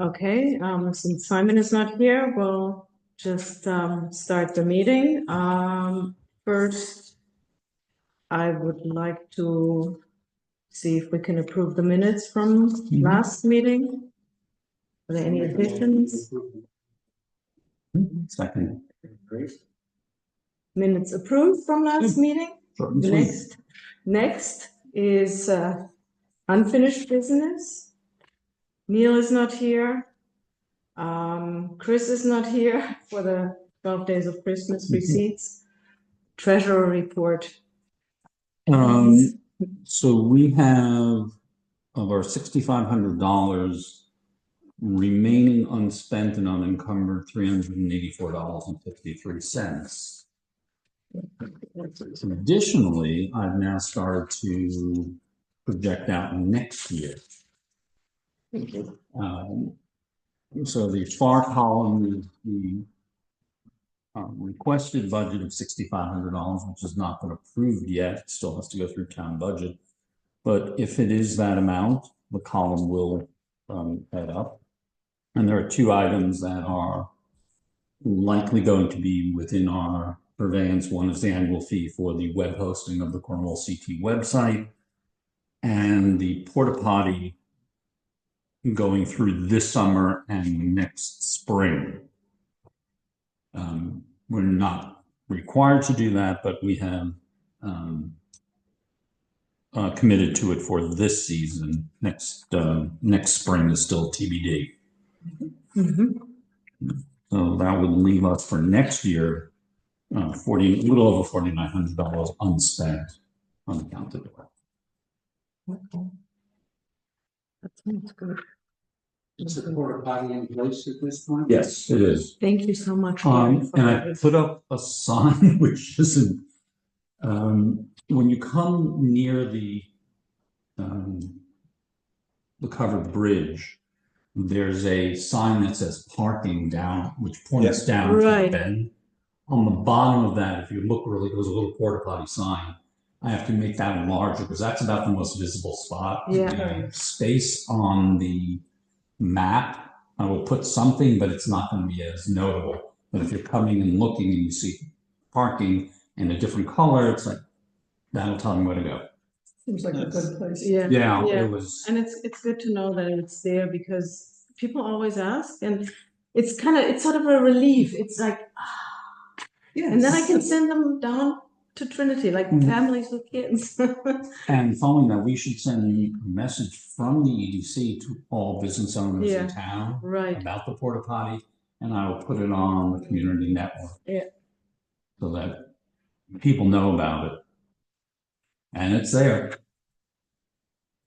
Okay, since Simon is not here, we'll just start the meeting. First, I would like to see if we can approve the minutes from last meeting. Are there any additions? Second. Minutes approved from last meeting. Short and sweet. Next is unfinished business. Neil is not here. Chris is not here for the 12 days of Christmas receipts. Treasurer report. So we have of our $6,500 remaining unspent and unencumbered $384.53. Additionally, I've now started to project out next year. So the far column is the requested budget of $6,500, which has not been approved yet. It still has to go through town budget. But if it is that amount, the column will head up. And there are two items that are likely going to be within our purveyance. One is the annual fee for the web hosting of the Cornwall CT website, and the porta potty going through this summer and next spring. We're not required to do that, but we have committed to it for this season. Next spring is still TBD. So that would leave us for next year a little over $4,900 unspent, unaccounted for. Okay. That sounds good. Is the porta potty in place at this point? Yes, it is. Thank you so much. And I put up a sign which isn't when you come near the covered bridge, there's a sign that says parking down, which points down to the bend. On the bottom of that, if you look really, there's a little porta potty sign. I have to make that larger because that's about the most visible spot. Yeah. Space on the map, I will put something, but it's not going to be as notable. But if you're coming and looking and you see parking in a different color, it's like, that'll tell me where to go. Seems like a good place. Yeah. It was. And it's good to know that it's there because people always ask, and it's sort of a relief. It's like, and then I can send them down to Trinity, like families with kids. And following that, we should send a message from the EDC to all business owners in town about the porta potty, and I will put it on the community network so that people know about it. And it's there.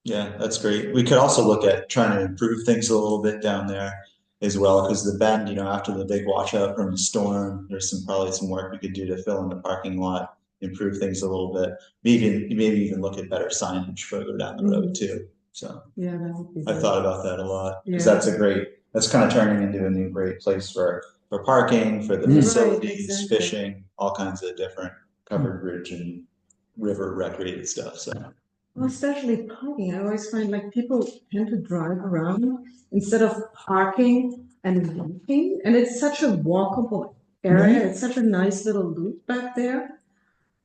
Yeah, that's great. We could also look at trying to improve things a little bit down there as well, because the bend, after the big washout from the storm, there's probably some work we could do to fill in the parking lot, improve things a little bit. Maybe even look at better signage further down the road too. So yeah, that would be I thought about that a lot because that's kind of turning into a new great place for parking, for the facilities, fishing, all kinds of different covered bridge and river recreated stuff. So. Well, especially parking. I always find like people tend to drive around instead of parking and walking. And it's such a walkable area. It's such a nice little loop back there.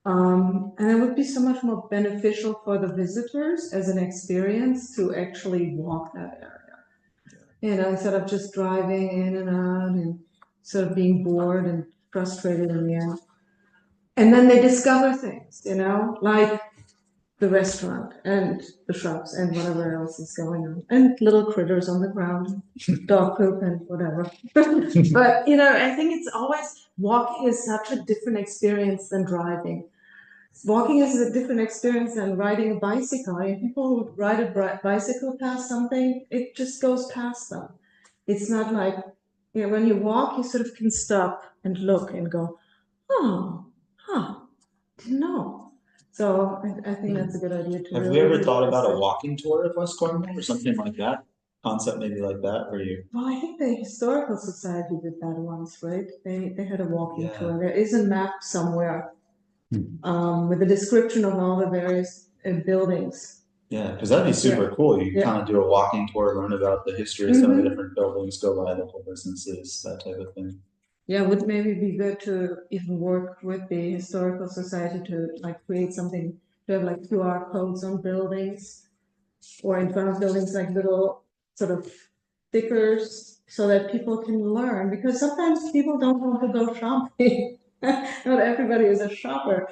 And it would be so much more beneficial for the visitors as an experience to actually walk that area. Instead of just driving in and out and sort of being bored and frustrated in the end. And then they discover things, like the restaurant and the shops and whatever else is going on, and little critters on the ground, dog poop and whatever. But I think it's always, walking is such a different experience than driving. Walking is a different experience than riding a bicycle. I mean, people who ride a bicycle past something, it just goes past them. It's not like, when you walk, you sort of can stop and look and go, didn't know. So I think that's a good idea too. Have we ever thought about a walking tour of West Cornwall or something like that? Concept maybe like that, where you? Well, I think the Historical Society did that once, right? They had a walking tour. There is a map somewhere with a description of all the various buildings Yeah, because that'd be super cool. You Yeah. kind of do a walking tour, learn about the history of some of the Mhm. different buildings, go by local businesses, that type of thing. Yeah, would maybe be good to even work with the historical society to like create something, to have like QR codes on buildings or in front of buildings, like little sort of stickers so that people can learn, because sometimes people don't want to go shopping. Not everybody is a shopper,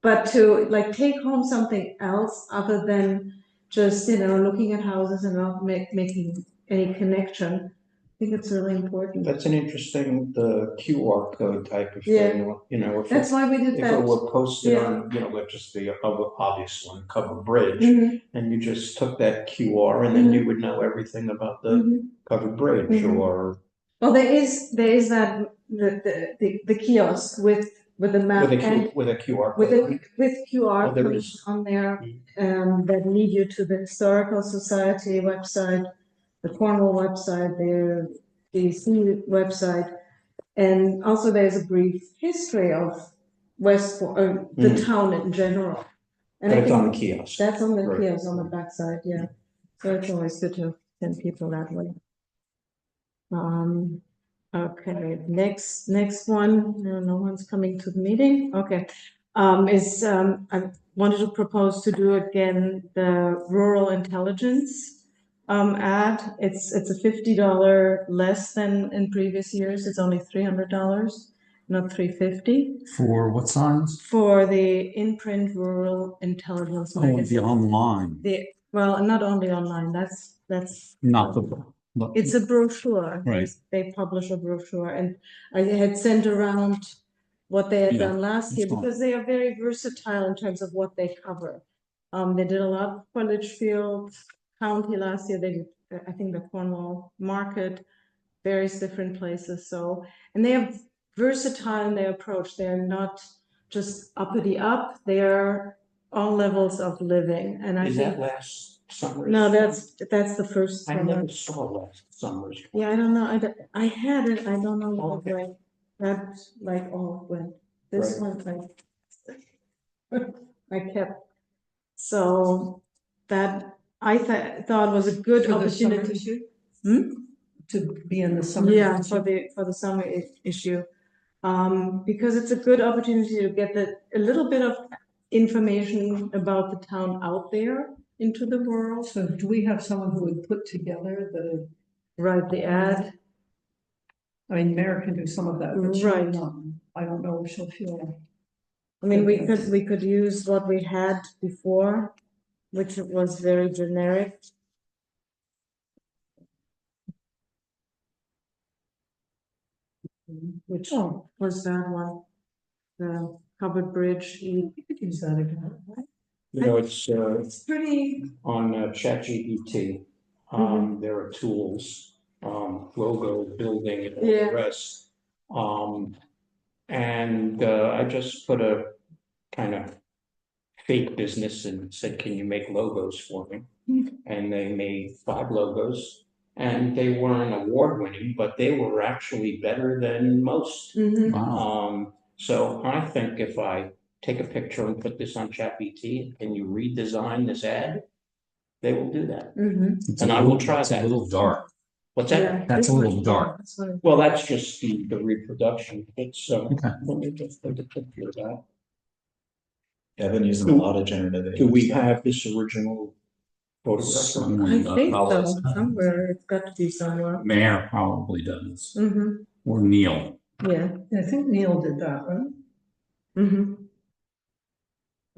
but to like take home something else other than just, looking at houses and not making any connection. I think it's really important. That's an interesting, the QR code type of Yeah. thing, you know, if That's it, why we did if that. it were posted Yeah. on, like just the obvious one, cover bridge, Mhm, and you just took that QR and then you would know everything about the mhm. covered bridge Mhm. or Well, there is that the kiosk with the map and with a QR with code. with QR Oh, there codes is. on there that lead you to the historical society website, the Cornwall website, the EDC website, and also there's a brief history of the town in general. And But I it's on the think kiosk. that's on the Right. kiosk on the backside, yeah. So it's always good to send people that way. Okay, next one, no one's coming to the meeting, okay. I wanted to propose to do again the rural intelligence ad. It's a $50 less than in previous years, it's only $300, not $350. For what signs? For the in-print rural intelligence Oh, the magazine. online, Well, not only online, that's not the. it's a brochure. Right. They publish a brochure, and I had sent around what they had Yeah, done last year that's fine. because they are very versatile in terms of what they cover. They did a lot for Litchfield County last year. They did, I think, the Cornwall Market, various different places. So, and they are versatile in their approach. They're not just uppity up. They are all levels of living. And I Is think that last summer's? no, that's the first I summer. never saw last summer's. Yeah, I don't know. I had it. I don't know what Okay. way. That like all went. This Right. one I kept. So that I thought was a good For the summer opportunity. issue? Hmm? To be in the summer. Yeah, issue? for the summer issue. Because it's a good opportunity to get a little bit of information about the town out there into the world. So do we have someone who would put together the, Write the ad. I mean, Mary can do some of that, but she Right. will not. I don't know if she'll feel. I mean, we could use what we had before, which was very generic. Which was that one? The covered bridge. You could use that again, right? You know, it's It's pretty. on ChatGPT. There are tools, logo building and all Yeah. the rest. And I just put a kind of fake business and said, can you make logos for me? And they made 5 logos and they weren't award winning, but they were actually better than most. Mhm. Wow. So I think if I take a picture and put this on ChatGPT, can you redesign this ad? They will do that. Mhm. It's And a I will little- try it's that. A little dark. What's that? Yeah, That's this a little one, dark. this one. Well, that's just the reproduction. It's, Okay. let me just take a picture of that. Yeah, I've been using a lot of generative AI. Do we have this original photograph? Someone, I think probably- so, somewhere, it's got to be somewhere. Mayor probably does, Mm-hmm, or Neil. yeah. I think Neil did that, right? Mm-hmm.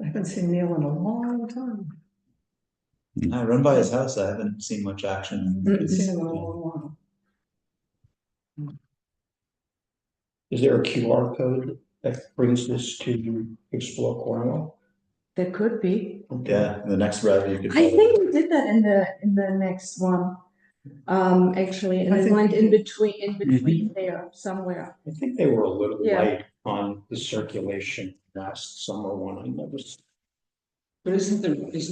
I haven't seen Neil in a long time. I run by his house, I haven't seen much action. I haven't seen him in a long while. Is there a QR code that brings this to Explore Cornwall? There could be. Yeah, the next rev you could. I think we did that in the next one. Actually, and I it think went we in did. between there somewhere. I think they were a little Yeah. light on the circulation last summer one. I noticed. But isn't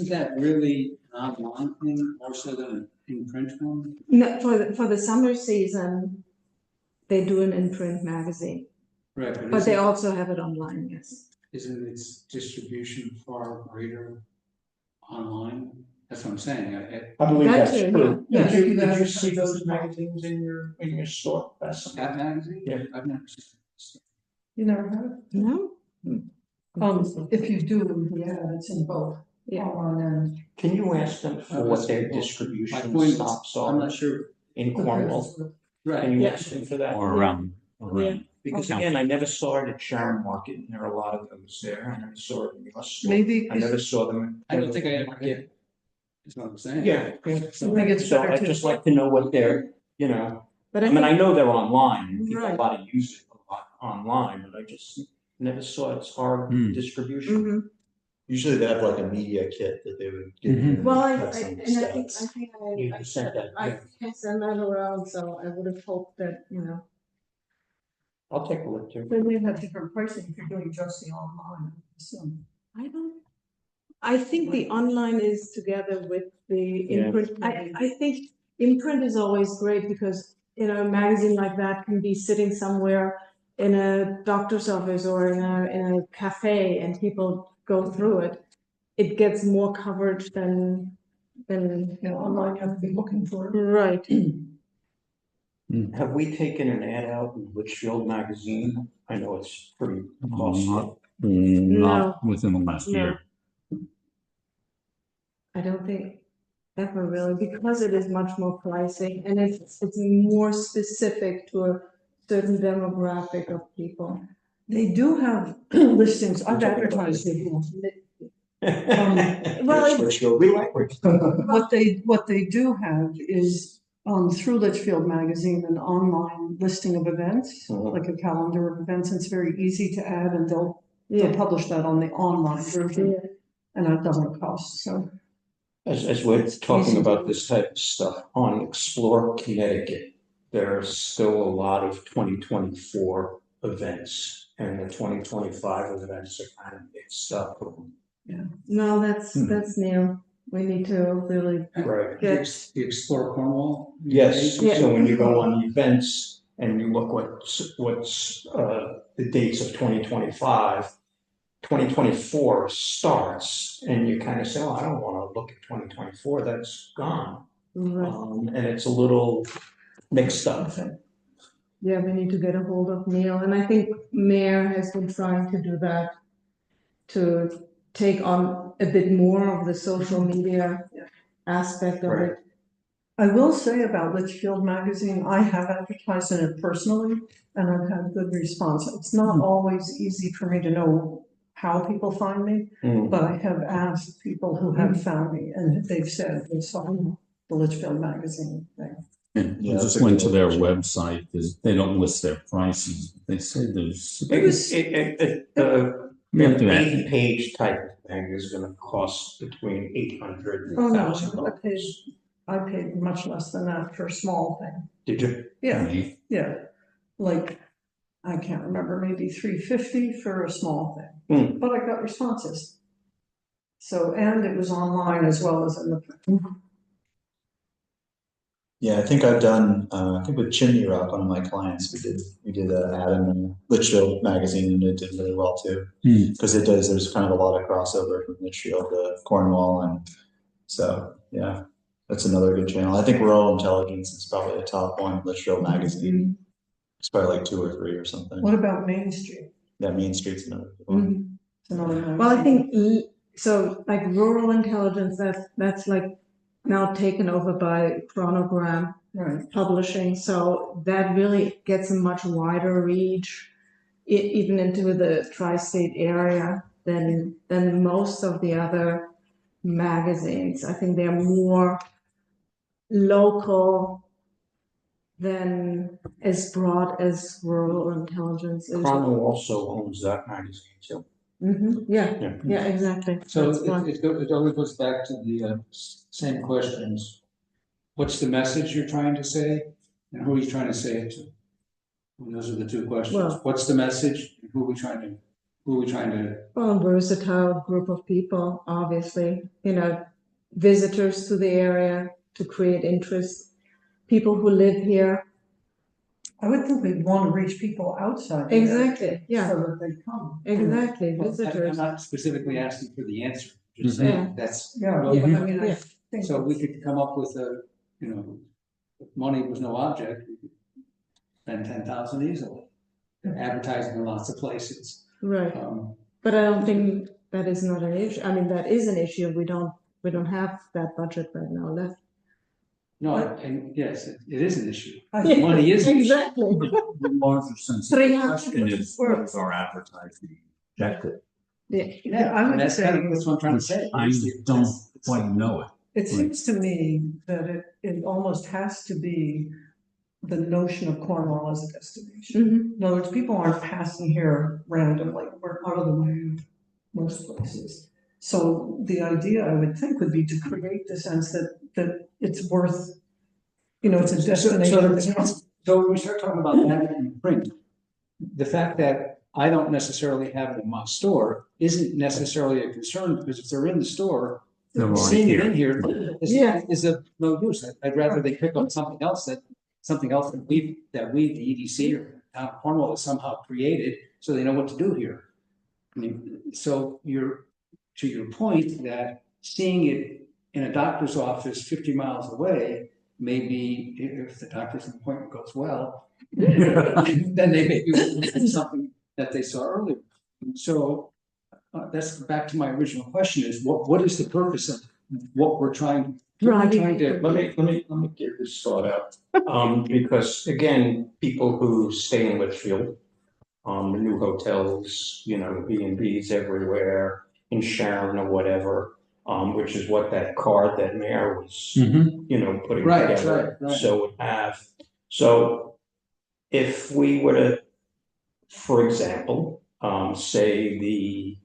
that really an online thing more so than an in-print one? No, for the summer season, they do an in-print magazine, Right, but they also have it online, yes. isn't its distribution far greater online? That's what I'm saying. I believe That that's too, true. yeah. Did Yeah. you see those magazines in your store? That's That magazine? Yeah. I've never seen. You never have? No? If you do, yeah, it's in both. Yeah. Online and. Can you ask them for what their distribution My point is, stops I'm are not sure. in Cornwall? Can Right. you Yeah. ask them for that? Or around, Because again, I never saw it at Sharon Market, and there are a lot of those there. I never saw it in your store. Maybe. I never saw them. I don't think I ever did. That's what I'm saying. Yeah. I think it's So better I'd to. just like to know what they're, But I mean, I know they're online, and people a Right. lot of use it a lot online, but I just never saw its hard distribution. Mhm. Usually they have like a media kit that they would give you. Well, have some stats. You sent that, I yeah. can send that around, so I would have hoped that, I'll take a look too. They may have different pricing if you're doing just the online, so. I think the online is together with the Yeah. imprint. I think imprint is always great because, a magazine like that can be sitting somewhere in a doctor's office or in a cafe and people go through it. It gets more coverage than, Online, you have to be looking for it. right. Have we taken an ad out in Litchfield magazine? I know it's pretty costly. not within the last No. year. I don't think ever really, because it is much more pricing and it's more specific to a certain demographic of people. They do have listings, I've advertised it. Well, Litchfield, we like Litchfield. What they do have is, through Litchfield Magazine, an online listing of events, Mhm. like a calendar of events, it's very easy to add, and they'll Yeah, publish that on the online version, yeah, and that doesn't cost, so. As we're It's talking easy. about this type of stuff, on Explore Connecticut, there are still a lot of 2024 events, and the 2025 events are kind of mixed up. no, that's new. We need to really Right. get, The Explore Cornwall? Yes, Yeah. so when you go on the events and you look what's the dates of 2025, 2024 starts, and you kind of say, oh, I don't want to look at 2024, that's gone. right. And it's a little mixed up. Yeah, we need to get a hold of Neil, and I think Mayor has been trying to do that, to take on a bit more of the social media aspect of Right. it. I will say about Litchfield Magazine, I have advertised in it personally, and I've had good response. It's not always easy for me to know how people find me, but I have asked people who have found me, and they've said they saw the Litchfield Magazine thing. Yeah, Yeah, I that's just a went good to their idea. website, because they don't list their prices. They say there's. The We have to main page type of thing is gonna cost between $800 and Oh, no, $1,000. I paid much less than that for a small thing. Did you? Yeah, like, I can't remember, maybe $350 for a small thing, but I got responses. So, and it was online as well as in the print. Yeah, I think I've done, I think with Chimney Rock, one of my clients, we did an ad in the Litchfield magazine, and it did really well too. Because there's kind of a lot of crossover from Litchfield to Cornwall, and so, yeah, that's another good channel. I think Rural Intelligence is probably a top one, Litchfield magazine. It's probably like 2 or 3 or something. What about Main Street? Yeah, Main Street's another good one. It's another Well, I magazine. think, so like rural intelligence, that's like now taken over by Chronogram Right, Publishing, so that really gets a much wider reach, even into the tri-state area than most of the other magazines. I think they're more local than as broad as rural intelligence is. Cornwall also owns that magazine too. Yeah, exactly. So That's why. it always goes back to the same questions. What's the message you're trying to say, and who are you trying to say it to? And those are the 2 questions. Well- What's the message, and who are we trying to? Well, a versatile group of people, obviously, visitors to the area to create interest, people who live here. I would think we'd want to reach people outside. the area Exactly, yeah, So that they come. exactly, I'm visitors. not specifically asking for the answer, just Yeah. saying that's. Yeah, Well, but I mean, Yeah. So we could come up with a, you know, if money was no object, we could spend 10,000 easily. Advertising in lots of places. Right. Um, But I don't think that is not an issue. I mean, that is an issue. We don't have that budget right now left. no, and yes, it is an issue. I- Money is an issue. Exactly. The larger sense of the question is, what is our advertising objective? Yeah. Yeah, I would and that's kind of, say- that's what I'm trying to Which say. I don't quite know it. It seems to me that it almost has to be the notion of Cornwall as a destination. Mhm. In other words, people aren't passing here randomly, we're out of the way of most places. So the idea, I would think, would be to create the sense that it's worth, you know, it's a destination. So when we start talking about that in print, the fact that I don't necessarily have it in my store isn't necessarily a concern, because if they're in the store, They're already seeing it here. in here Yeah. is of no use. I'd rather they pick up something else that we, the EDC or town of Cornwall has somehow created, so they know what to do here. I mean, so to your point that seeing it in a doctor's office 50 miles away, maybe if the doctor's appointment goes well, then they may be something that they saw earlier. So that's back to my original question: is what is the purpose of what we're trying? Right. To Let me get this thought out. Because again, people who stay in Litchfield, the new hotels, you know, B&Bs everywhere, in Sharon or whatever, which is what that card that Mayor was, Mhm. you know, putting Right, together. right. So if we were to, for example, say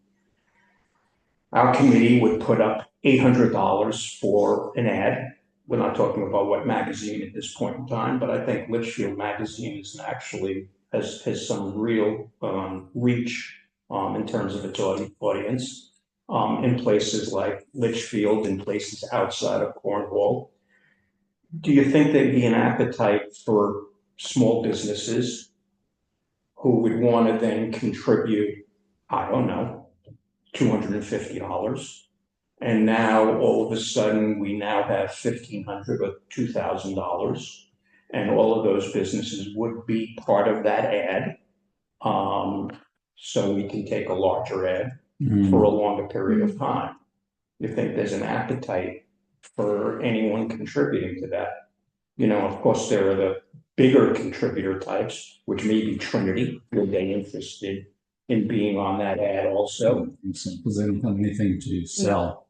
our committee would put up $800 for an ad. We're not talking about what magazine at this point in time, but I think Litchfield Magazine is actually has some real reach in terms of its audience in places like Litchfield and places outside of Cornwall. Do you think there'd be an appetite for small businesses who would want to then contribute, I don't know, $250? And now all of a sudden, we now have $1,500 or $2,000. And all of those businesses would be part of that ad. So we can take a larger ad for a longer period of time. You think there's an appetite for anyone contributing to that? You know, of course, there are the bigger contributor types, which may be Trinity. Are they interested in being on that ad also? Because they don't have anything to sell.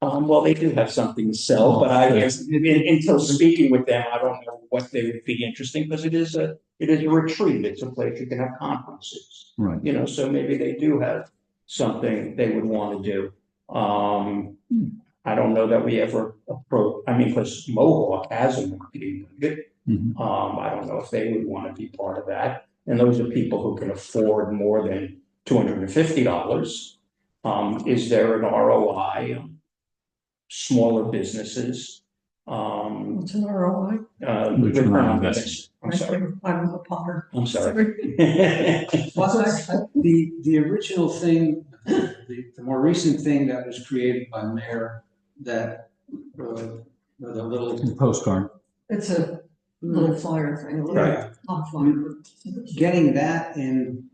Well, they do have something to sell, but I guess until speaking with them, I don't know what they would be interesting, because it is a retreat. It's a place you can have conferences, Right. you know, so maybe they do have something they would want to do. I don't know that we ever approach, I mean, because Mohawk has a marketing budget. Mhm. I don't know if they would want to be part of that. And those are people who can afford more than $250. Is there an ROI on smaller businesses? What's an ROI? Return on investment. I'm sorry. I'm a potter. I'm sorry. Well, the original thing, the more recent thing that was created by the mayor, that the little The postcard. It's a little flyer thing, a little Right. not flyer. getting that in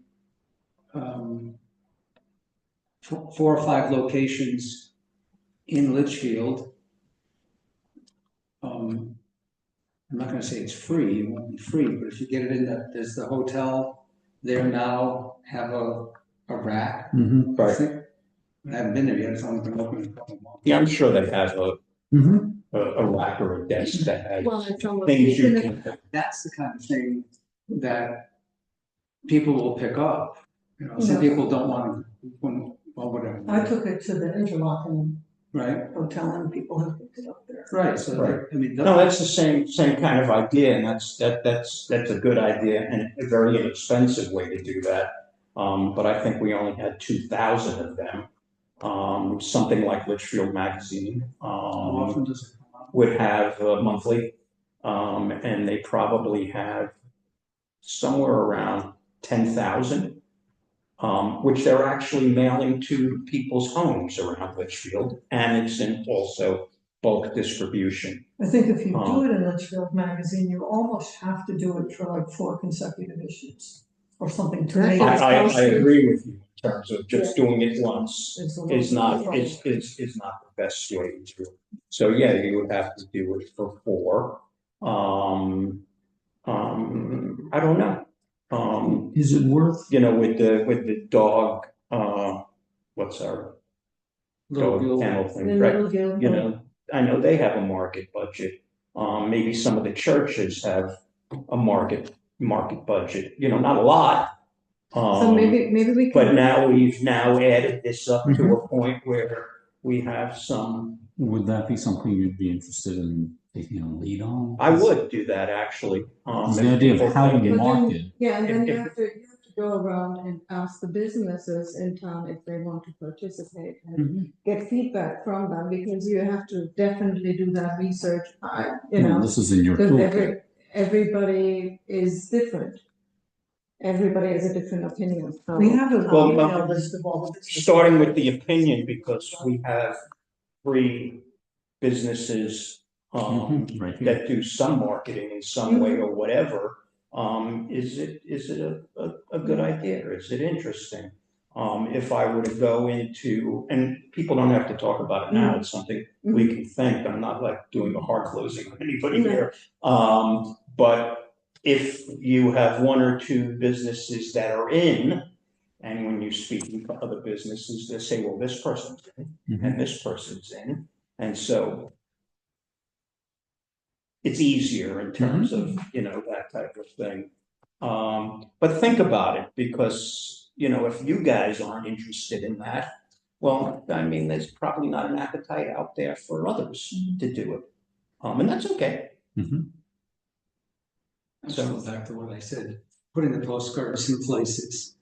4 or 5 locations in Litchfield. I'm not gonna say it's free, it won't be free, but if you get it in there's the hotel there now have a rack. Mhm. I think. I haven't been there yet, it's only been open a couple of months. Yeah, I'm sure they have Mhm. a rack or a desk that has Well, it's almost. things you can. That's the kind of thing that people will pick up. You know, some people don't want to, well, whatever. I took it to the Interlochen Right, Hotel and people have picked it up there. right, so Right. I mean. No, that's the same kind of idea, and that's a good idea and a very inexpensive way to do that. But I think we only had 2,000 of them. Something like Litchfield Magazine How often does it come out? would have monthly, and they probably have somewhere around 10,000 which they're actually mailing to people's homes around Litchfield, and it's in also bulk distribution. I think if you do it in Litchfield Magazine, you almost have to do it for like 4 consecutive issues or something to make it. I agree with you in terms of just doing it once It's a is little not, bit is not the best way to do it. So yeah, you would have to do it for 4. I don't know. Is it worth? You know, with the dog, what's our dog kennel thing, right? You know, I know they have a market budget. Maybe some of the churches have a market budget, you know, not a lot. So maybe we But can, now we've added this up to a point where we have some. Would that be something you'd be interested in taking a lead on? I would do that actually. The idea of how you market. yeah, and then If- you have to go around and ask the businesses in town if they want to participate and get feedback from them, because you have to definitely do that research, you know. This is in your Because toolkit. everybody is different. Everybody has a different opinion. So- We have a Well, email list of all the businesses. Starting with the opinion, because we have 3 businesses Right here. that do some marketing in some way or whatever. Is it a good idea? Is it interesting? If I were to go into, and people don't have to talk about it now, it's something we can think. I'm not like doing a hard closing on anybody here. But if you have 1 or 2 businesses that are in, and when you speak to other businesses, they say, well, this person's in and this person's in. And so it's easier in terms of, you know, that type of thing. But think about it, because, you know, if you guys aren't interested in that, well, I mean, there's probably not an appetite out there for others to do it. And that's okay. So back to what I said, putting the postcards in places,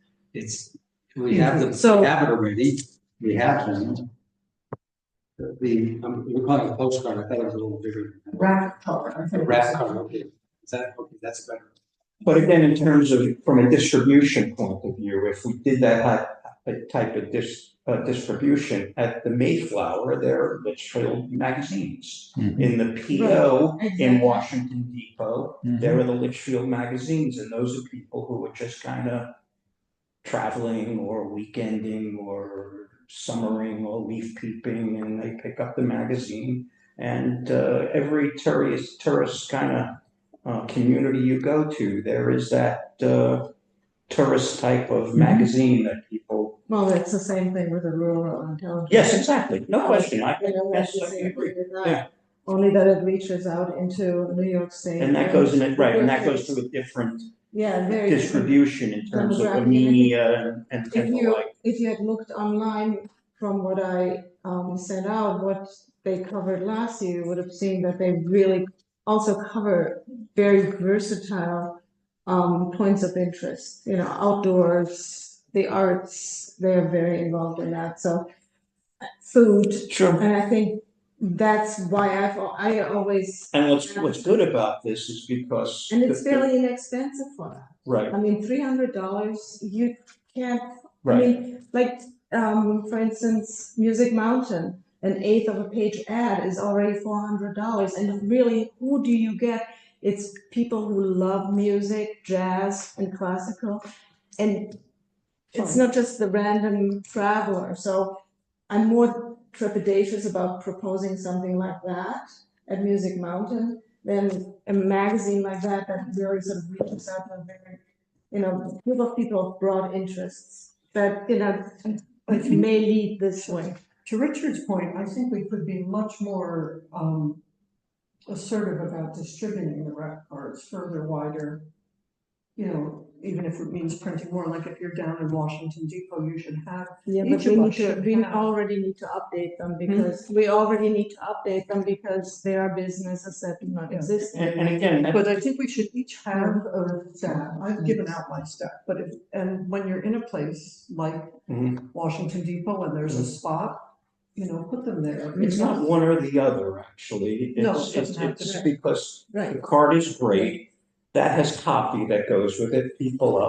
we have it already, we have them. We're calling it a postcard, I thought it was a little bigger. Rack card. I think. Rack card, okay. Okay, that's better. But again, in terms of, from a distribution point of view, if we did that type of distribution at the Mayflower, there are Litchfield magazines. In the PO in Washington Depot, there are the Litchfield magazines, and those are people who are just kind of traveling or weekending or summering or leaf peeping, and they pick up the magazine. And every tourist kind of community you go to, there is that tourist type of magazine that people. Well, it's the same thing with the rural intelligence. Yes, exactly. No question. I Yes, agree. yeah. Only that it reaches out into New York State. And that goes in it, right, and that goes through a different very distribution in terms of the demographic. media and the like. If you had looked online from what I sent out, what they covered last year, you would have seen that they really also cover very versatile points of interest, you know, outdoors, the arts, they're very involved in that. So food. Sure. And I think that's why I always. And what's good about this is because. And it's fairly inexpensive for that. Right. I mean, $300, you can't, I Right. mean, like, for instance, Music Mountain, an 1/8 of a page ad is already $400. And really, who do you get? It's people who love music, jazz and classical. And it's not just the random traveler. So I'm more trepidatious about proposing something like that at Music Mountain than a magazine like that really sort of reaches out to a very, you know, group of people of broad interests that, you know, may lead this way. To Richard's point, I think we could be much more assertive about distributing the rack cards further, wider. You know, even if it means printing more, like if you're down in Washington Depot, you should have. Yeah, but we already need to update them because they are businesses that do not exist. And again, But I think we should each have a staff. I've given out my staff, but and when you're in a place like Washington Depot and there's a spot, you know, put them there. it's not one or the other, actually. No, It's it doesn't have to it's be. because the Right. card is great. That has copy that goes with it. People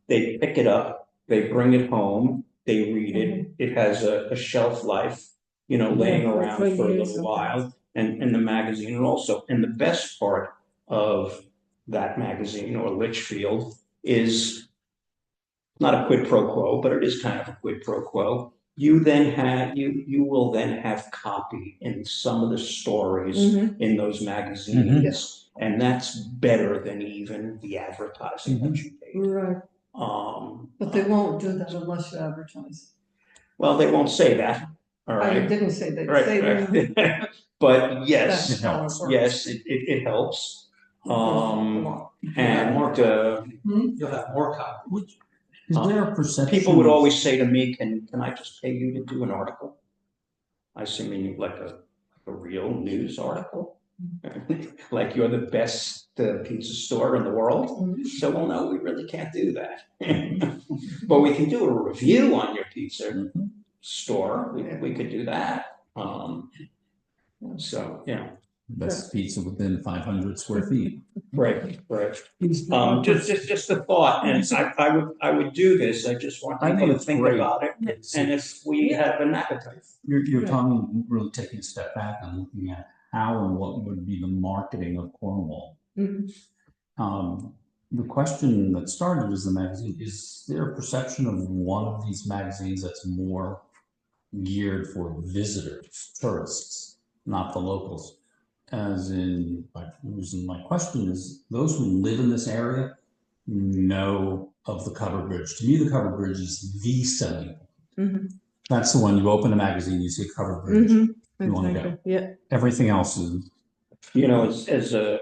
they pick it up, they bring it home, they read it, it has a shelf life, laying Yeah, around for for a years little sometimes. while, and the magazine also. And the best part of that magazine or Litchfield is not a quid pro quo, but it is kind of a quid pro quo. You will then have copy in some of the stories in those magazines, and that's better than even the advertising that you paid. Right. But they won't do that unless you advertise. Well, they won't say that, all I right? didn't say that. Right, Say right. But yes, that's how it works. yes, it helps. It goes a lot. And You'll have more copy. Is there a perception? people would always say to me, can I just pay you to do an article? I say, meaning like a real news article? Like you're the best pizza store in the world? So, well, no, we really can't do that. But we can do a review on your pizza store. We could do that. So, Best pizza within 500 square feet. right. Just a thought, and I would do this. I just want I think people to it's think great. about it. And if we have an appetite. You're talking, really taking a step back and looking at how and what would be the marketing of Cornwall. The question that started as the magazine, is there a perception of one of these magazines that's more geared for visitors, tourists, not the locals? As in, my question is, those who live in this area know of the covered bridge. To me, the covered bridge is the selling point. That's the one, you open a magazine, you see a covered bridge, you want to go. Yeah. Everything else is. As a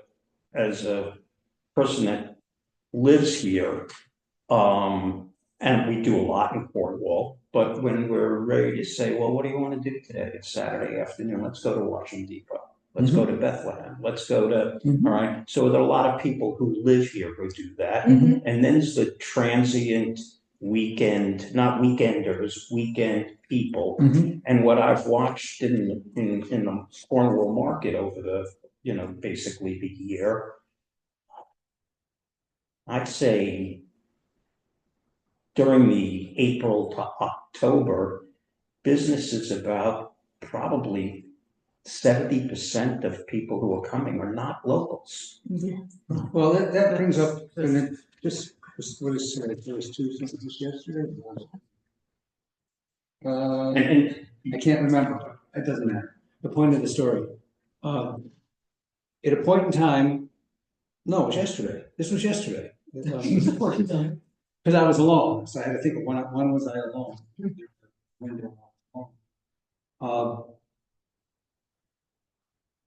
person that lives here, and we do a lot in Cornwall, but when we're ready to say, well, what do you want to do today? It's Saturday afternoon, let's go to Washington Depot. Let's go to Bethlehem. Let's go to, all right. So there are a lot of people who live here who do that. And then there's the transient weekend, not weekenders, weekend people. And what I've watched in the Cornwall market over the, basically the year, I'd say during the April to October, business is about probably 70% of people who are coming are not locals. Well, that brings up, and then what is, it was Tuesday, just yesterday? And I can't remember, it doesn't matter. The point of the story. At a point in time, no, it was yesterday. This was yesterday. Because I was alone, so I had to think of when was I alone?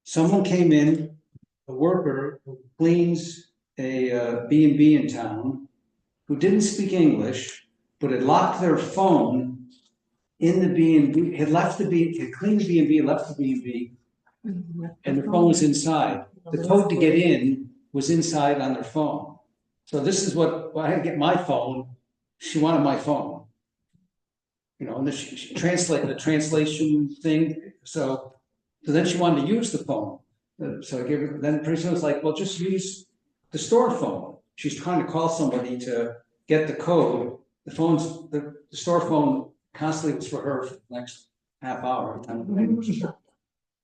Someone came in, a worker who cleans a B&B in town, who didn't speak English, but had locked their phone in the B&B, had cleaned the B&B, left the B&B, and their phone was inside. The code to get in was inside on their phone. So this is what I had to get my phone. She wanted my phone. And then she translate the translation thing. So then she wanted to use the phone. So I gave her, then pretty soon it's like, well, just use the store phone. She's trying to call somebody to get the code. The store phone constantly was for her for the next half hour.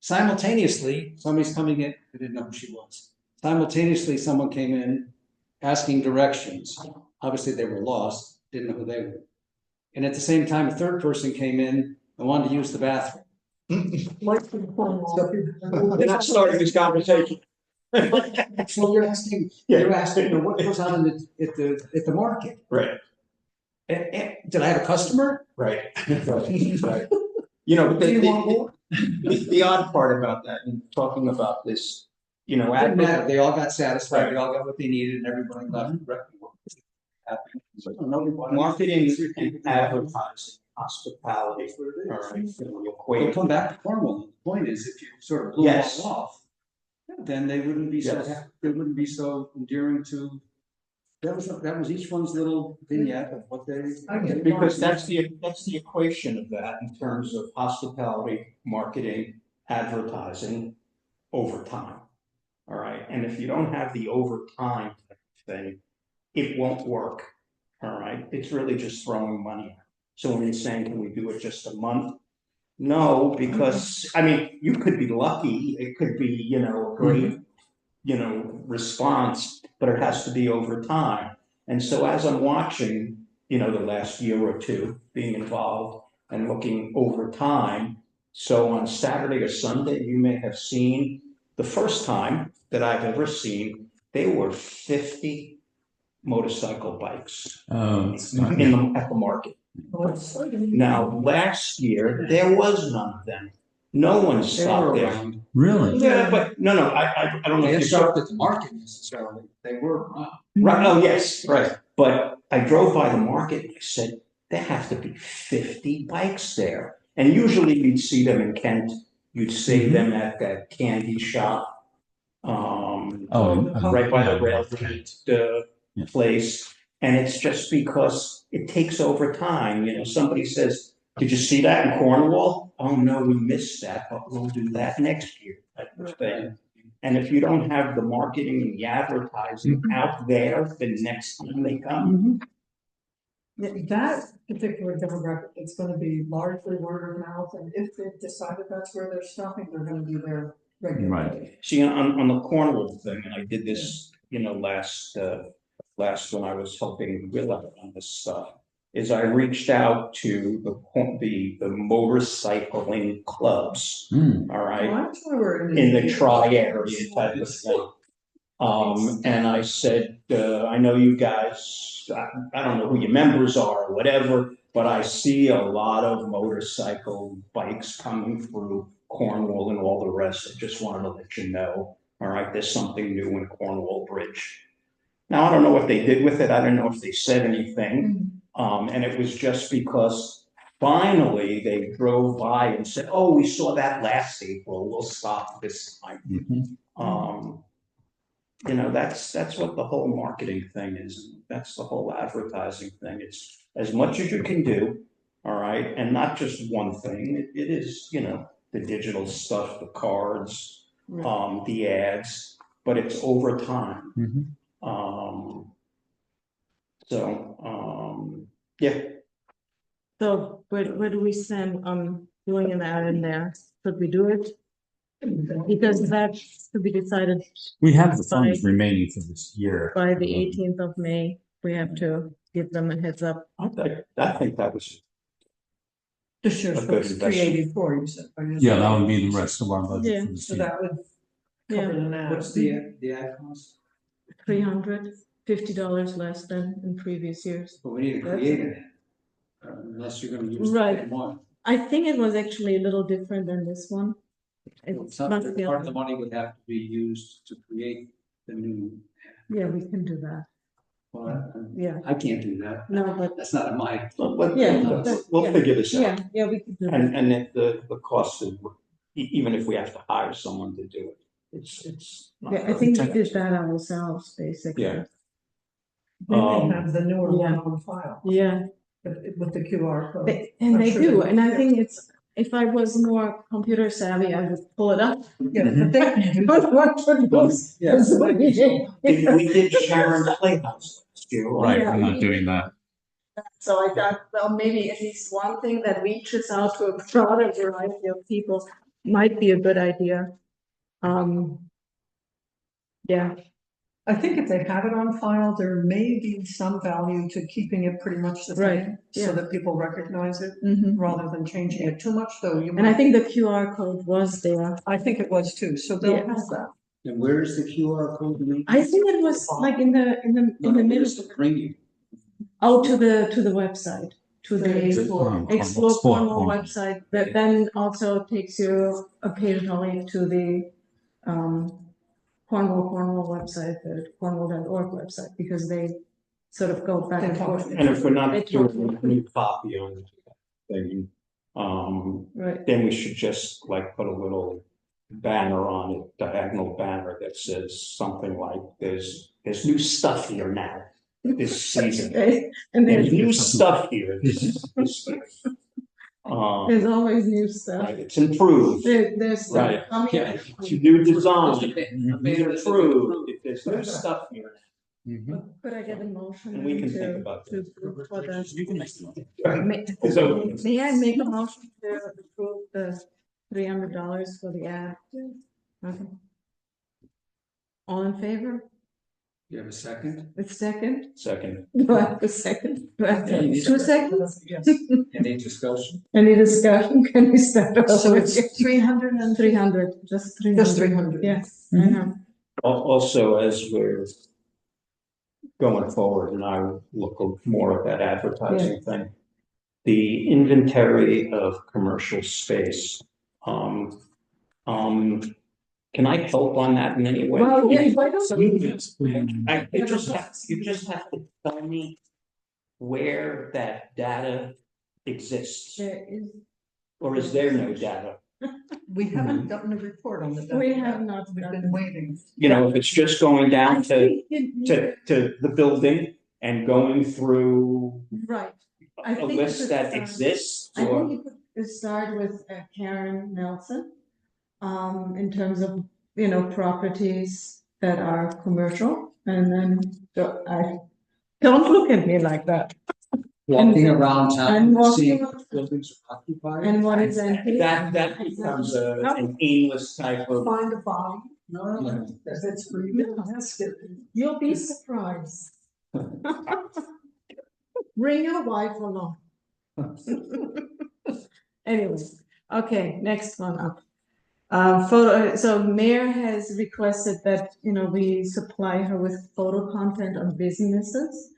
Simultaneously, somebody's coming in, I didn't know who she was. Simultaneously, someone came in asking directions. Obviously, they were lost, didn't know who they were. And at the same time, a third person came in and wanted to use the bathroom. They're not starting this conversation. So you're asking, what goes on at the market? Right. Did I have a customer? Right. Right. The odd part about that, and talking about this, Didn't matter. They all got satisfied. They all got what they needed, and everybody left. Marketing and advertising, hospitality. All right. We'll come back to Cornwall. The point is, if you sort of blew them all off, then they wouldn't be they wouldn't be so endearing to. That was each one's little vignette of what they. Because that's the equation of that in terms of hospitality, marketing, advertising over time. All right. And if you don't have the over time thing, it won't work. All right, it's really just throwing money. So when you're saying, can we do it just a month? No, because, I mean, you could be lucky, it could be, you know, a great, you know, response, but it has to be over time. And so as I'm watching, you know, the last year or two being involved and looking over time, so on Saturday or Sunday, you may have seen, the first time that I've ever seen, there were 50 motorcycle bikes It's at the market. Now, last year, there was none of them. No one They were stopped there. around. really, Yeah, but no, I don't know They if didn't you stop at the market necessarily. They were around. Right, oh, yes, right. But I drove by the market and I said, there have to be 50 bikes there. And usually you'd see them in Kent, you'd see them at that candy shop. Right by the railroad, place. And it's just because it takes over time, you know, somebody says, did you see that in Cornwall? Oh, no, we missed that, but we'll do that next year, type of thing. And if you don't have the marketing and the advertising out there the next time they come, That particular demographic, it's gonna be largely word of mouth, and if they've decided that's where they're stopping, they're gonna be there regularly. Right. see, on the Cornwall thing, and I did this, you know, last when I was helping Will out on this stuff, is I reached out to the motorcycling clubs, all right? Well, that's why we're In the tri-area type of thing. And I said, I know you guys, I don't know who your members are or whatever, but I see a lot of motorcycle bikes coming through Cornwall and all the rest. I just wanted to let you know, all right, there's something new in Cornwall Bridge. Now, I don't know what they did with it. I don't know if they said anything. And it was just because finally they drove by and said, oh, we saw that last April, we'll stop this time. You know, that's what the whole marketing thing is. That's the whole advertising thing. It's as much as you can do, all right, and not just one thing. It is, you know, the digital stuff, the cards, the ads, but it's over time. Yeah. So where do we stand on doing an ad in there? Should we do it? Because that should be decided we have the funds remaining for this year. by the 18th of May. We have to give them a heads up. I think that was This year's a good was 384, you said. Yeah, that would be the rest of our budget Yeah. for this So year. that would cover an ad. What's the ad cost? $350 less than in previous years. But we need to create it. Unless you're gonna use the Right. same one. I think it was actually a little different than this one. It's Some must be part of the money would have to be used to create the new. Yeah, we can do that. Well, Yeah, I can't do that. no, but That's not in my. Yeah, we'll figure this out. yeah, we could do that. And if the cost of, even if we have to hire someone to do it, it's not. Yeah, I think we did that ourselves, basically. Yeah. They may have the newer one Yeah. on file Yeah, with the QR code. and I'm they sure do, they- and I think it's, if I was more computer savvy, I would pull it up. Yeah, but they can do But what should those? Yeah. We did Sharon Playhouse last year, Right, Yeah. we're not doing that. So I thought, well, maybe at least one thing that reaches out to a broader variety of people might be a good idea. Yeah, I think if they have it on file, there may be some value to keeping it pretty much the Right, same, yeah. so that people recognize it, mhm. rather than changing it too much, though you And I might, think the QR code was there. I think it was too, so they'll Yeah. have that. And where is the QR code? I think it was like in the middle, Where's the bring you? oh, to the website, to the Explore Cornwall website, that then also takes you occasionally to the Cornwall website, the Cornwall.org website, because they sort of go back and forth. And if we're not It's doing a new copy on the thing, Right, then we should just like put a little banner on it, diagonal banner that says something like, there's new stuff here now, this season. okay, and There's there's, new stuff here, this year. there's always new stuff. Right, it's improved, There's stuff Right. coming. Yeah. it's a new design, It's it's improved, if there's new stuff here. Could I get a motion? And we can to- think about to that. approve for the- You can make the motion. May So- may I make a motion to approve the $300 for the ad? Okay. All in favor? You have a second? A second? Second. Do I have a second? Do I have Yeah, you need 2 a- seconds? Yes. Any discussion? Any discussion? Can we start over? So it's 300 and 300, just 300. Just 300. Yes, I know. Also, as we're going forward, and I will look more at that advertising thing. The inventory of commercial space, can I help on that in any way? Well, yeah, why don't So we? you just have to tell me where that data exists, There is, or is there no data? We haven't gotten a report on the. we have not We've done. been waiting. You know, if it's just going I down to, think to the building and going through Right. I a think it list should that start- exists, I or? think you could start with Karen Nelson, in terms of, properties that are commercial, and then, don't look at me like that. Walking around And town, walking seeing around- buildings are occupied. And what is empty? That becomes an aimless type of. Find a body, No, if it's for you, ask it. You'll be surprised. Bring your wife along. Anyways, okay, next one up. So Mayor has requested that, we supply her with photo content on businesses.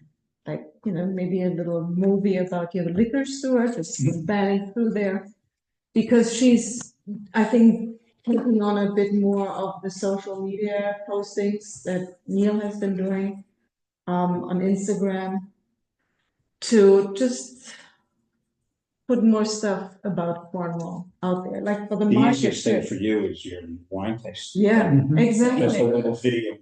Like, maybe a little movie about your liquor store, just spanning through there. Because she's, I think, taking on a bit more of the social media postings that Neil has been doing on Instagram to just put more stuff about Cornwall out there, like for the The market. easiest thing for you is your wine tasting. Yeah, Mhm. Just a exactly. little video of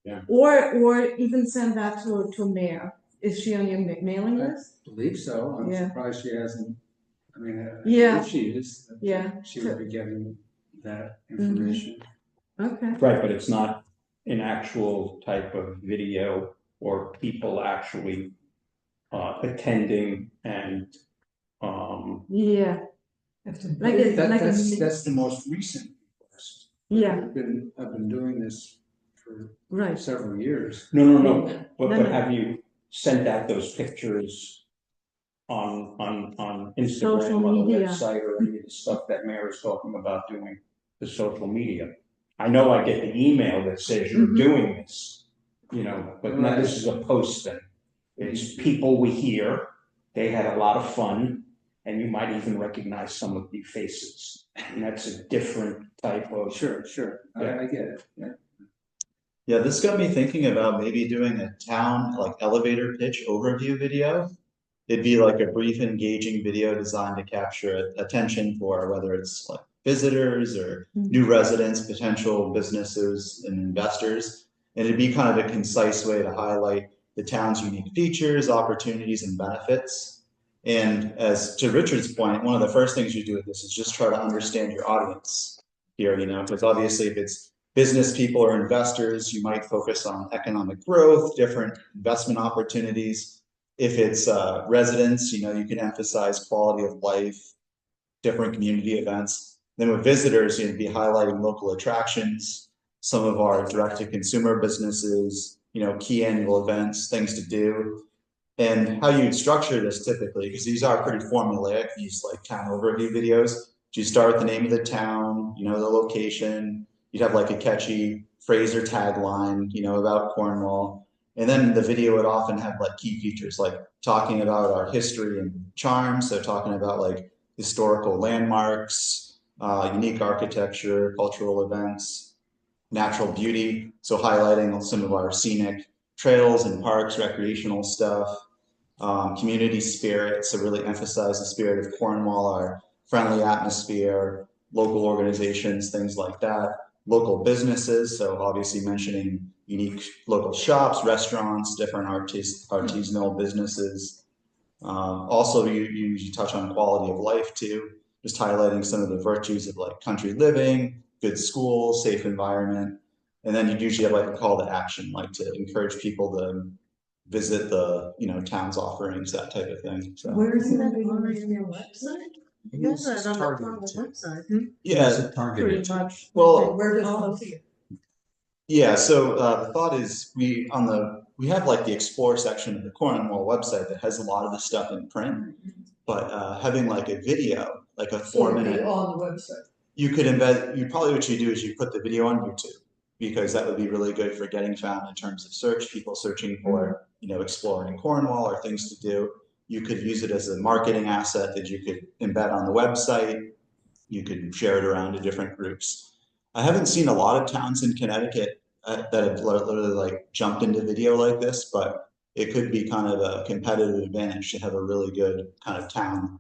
that. Or even send that to Mayor. Is she on your mailing list? believe so. I'm Yeah. surprised she hasn't. I mean, Yeah. if she is, Yeah. she would be getting that Mm-hmm. information. Okay. Right, but it's not an actual type of video or people actually attending and Yeah, like That's a, the most recent request. yeah, I've been doing this for right. several years. no, No, but no. have you sent out those pictures on Social Instagram or the media. website or any of the stuff that Mayor is talking about doing the social media? I know I get the email that says you're Mhm. doing this, but now this is a post thing. It's people we hear, they had a lot of fun, and you might even recognize some of the faces. And that's a different type of. Sure. Yeah. I get it, yeah. Yeah, this got me thinking about maybe doing a town like elevator pitch overview video. It'd be like a brief, engaging video designed to capture attention for whether it's like visitors or new residents, potential businesses and investors. And it'd be kind of a concise way to highlight the town's unique features, opportunities, and benefits. And as to Richard's point, one of the first things you do with this is just try to understand your audience here, because obviously if it's business people or investors, you might focus on economic growth, different investment opportunities. If it's residents, you can emphasize quality of life, different community events. Then with visitors, you'd be highlighting local attractions, some of our direct-to-consumer businesses, key annual events, things to do. And how you'd structure this typically, because these are pretty formulaic, these like town overview videos. You start with the name of the town, the location. You'd have like a catchy phrase or tagline, about Cornwall. And then the video would often have like key features, like talking about our history and charm. So talking about like historical landmarks, unique architecture, cultural events, natural beauty. So highlighting some of our scenic trails and parks, recreational stuff, community spirit. So really emphasize the spirit of Cornwall, our friendly atmosphere, local organizations, things like that. Local businesses, so obviously mentioning unique local shops, restaurants, different artisanal businesses. Also, you usually touch on quality of life too, just highlighting some of the virtues of like country living, good schools, safe environment. And then you'd usually have like a call to action, like to encourage people to visit the, town's offerings, that type of thing, so. Where is that on your website? You It's have that on the targeted Cornwall to- website. Yeah, It's targeted Pretty to- much. Well- Okay, Where does oh, one see it? yeah, so the thought is we have like the explore section of the Cornwall website that has a lot of the stuff in print, but having like a video, like a So it'd be 4-minute, on the website. you could embed, what you do is you put the video on YouTube, because that would be really good for getting found in terms of search, people searching for, exploring Cornwall or things to do. You could use it as a marketing asset that you could embed on the website. You could share it around to different groups. I haven't seen a lot of towns in Connecticut that have literally like jumped into video like this, but it could be kind of a competitive advantage to have a really good kind of town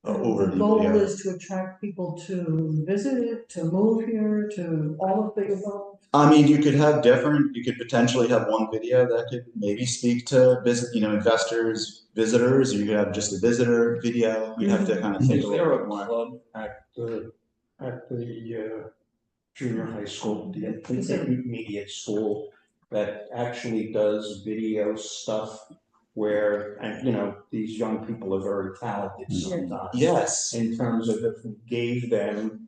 The overview goal video. is to attract people to visit it, to move here, to all of the above. I mean, you could potentially have one video that could maybe speak to investors, visitors, or you could have just a visitor video. You'd have to kind of think Is a there little bit a more. club at the junior high school, the intermediate school, that actually does video stuff where, and these young people are very talented sometimes. Yes. In terms of if we gave them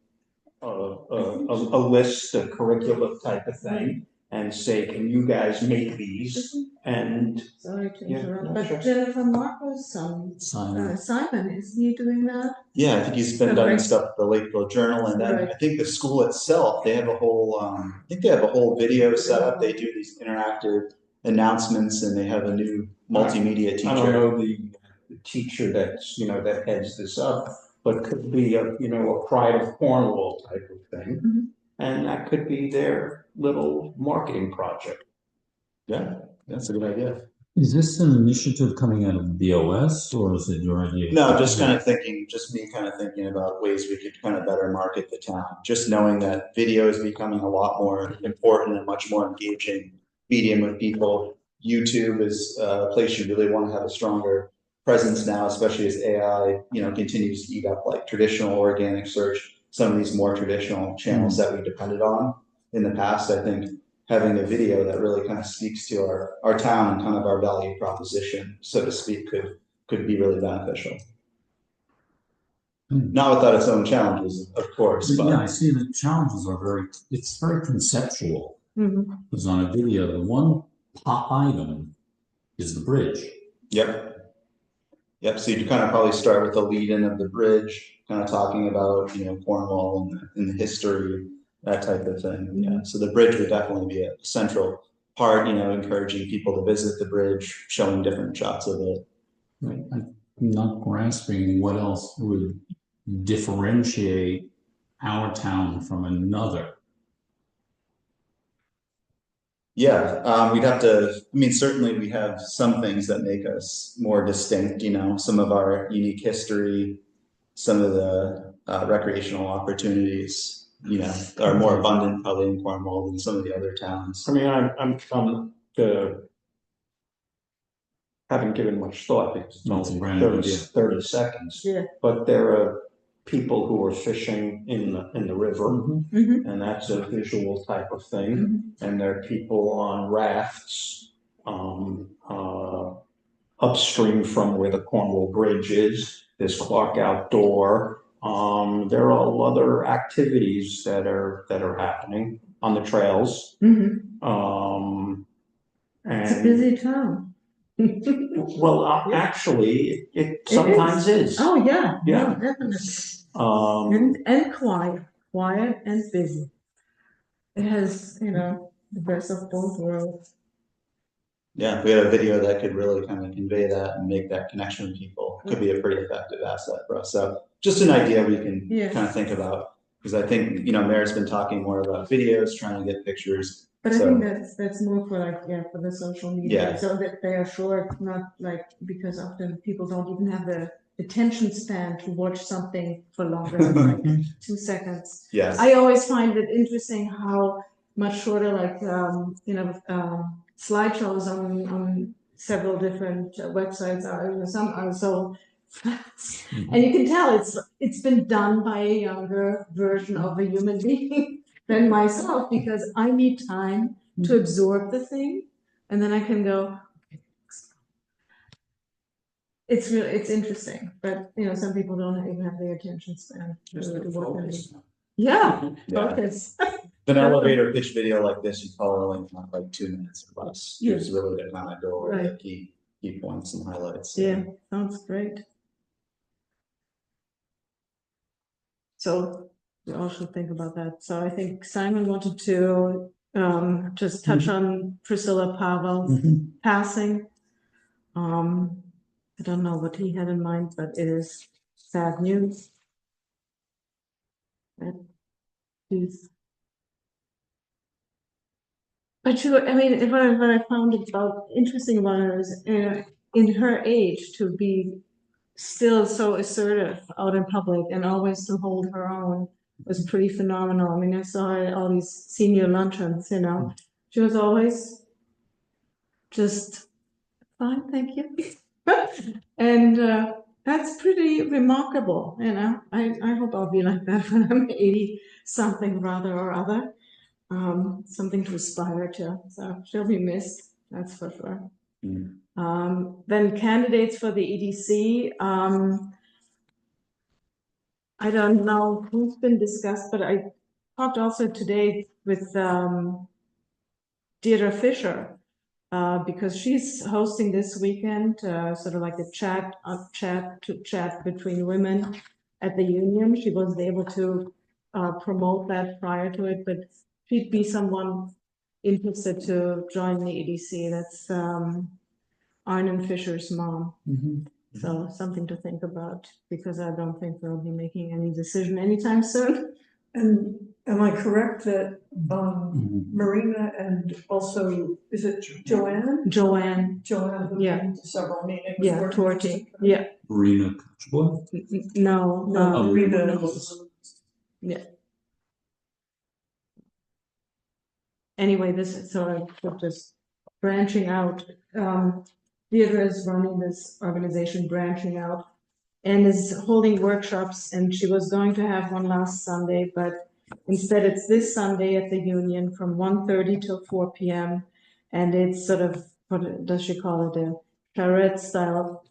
a list, a curriculum type of thing, and say, can you guys make these? And Sorry to Yeah, interrupt, no, but sure. Jennifer Marco's son, Simon. Simon, isn't he doing that? Yeah, I think he's been done stuff with the Lakeville Journal, and then Right. I think the school itself, they have a whole video set up. They do these interactive announcements, and they have a new multimedia I don't teacher. know the teacher that's, that heads this up, but could be a Pride of Cornwall type of thing. Mhm. And that could be their little marketing project. Yeah, that's a good idea. Is this an initiative coming out of BOS or is it your idea? No, just me kind of thinking about ways we could kind of better market the town. Just knowing that video is becoming a lot more important and much more engaging medium with people. YouTube is a place you really want to have a stronger presence now, especially as AI, continues to eat up like traditional organic search, some of these more traditional channels that we depended on in the past. I think having a video that really kind of speaks to our town and kind of our value proposition, so to speak, could be really beneficial. Not without its own challenges, of course, but Yeah, I see the challenges are it's very conceptual. Mhm. Because on a video, the one pop item is the bridge. Yep. So you kind of probably start with the lead-in of the bridge, kind of talking about, Cornwall and the history, that type of thing. Yeah. So the bridge would definitely be a central part, encouraging people to visit the bridge, showing different shots of it. Right. I'm not grasping what else would differentiate our town from another. Yeah, we'd have to, certainly we have some things that make us more distinct, some of our unique history, some of the recreational opportunities, are more abundant probably in Cornwall than some of the other towns. I mean, I'm haven't given much thought because it's No, it's a only grand 30, idea. 30 seconds. Yeah. But there are people who are fishing in the river, Mhm. and that's a visual type of thing. And there are people on rafts upstream from where the Cornwall Bridge is. There's Clark Outdoor. There are all other activities that are happening on the trails. Mhm. It's a And busy town. well, actually, it sometimes is. Oh, yeah, Yeah. no, definitely. And quiet and busy. It has, the best of both worlds. Yeah, if we had a video that could really kind of convey that and make that connection with people, could be a pretty effective asset for us. So just an idea we can Yeah. kind of think about, because I think, Mayor's been talking more about videos, trying to get pictures. But I So- think that's more for for the social media, Yeah. so that they are short, not like, because often people don't even have the attention span to watch something for longer than like 2 seconds. Yes. I always find it interesting how much shorter, slideshows on several different websites are. Some are so fast, and you can tell it's been done by a younger version of a human being. than myself because I need time to absorb the thing, and then I can go. It's really, it's interesting, but some people don't even have the attention span. Just to the work on focus. it. Yeah, Yeah. focus. An elevator pitch video like this, you probably only want like 2 minutes or less. Yeah. Just really to kind of go over the Right. key points and highlights. Yeah, sounds great. So we all should think about that. So I think Simon wanted to just touch on Priscilla Pavel's passing. I don't know what he had in mind, but it is sad news. That he's. But I mean, what I found interesting about her is, in her age, to be still so assertive out in public and always to hold her own was pretty phenomenal. I mean, I saw her at all these senior luncheons, she was always just fine, thank you. And that's pretty remarkable, I hope I'll be like that when I'm 80 something rather or other. Something to aspire to. So she'll be missed, that's for sure. Then candidates for the EDC. I don't know who's been discussed, but I talked also today with Deirdre Fisher, because she's hosting this weekend, sort of like a chat between women at the union. She wasn't able to promote that prior to it, but she'd be someone interested to join the EDC. That's Arnon Fisher's mom. So something to think about, because I don't think they'll be making any decision anytime soon. And am I correct that Marina and also, is it Joanne? Joanne, Joanne, Yeah. been to several meetings. yeah, working Torty, with- yeah, Marina Coachboy? no, No, Marina no. is. Anyway, this is sort of just branching out. Deirdre is running this organization, branching out, and is holding workshops, and she was going to have one last Sunday, but instead it's this Sunday at the Union from 1:30 till 4 p.m. And it's sort of, what does she call it, a charrette style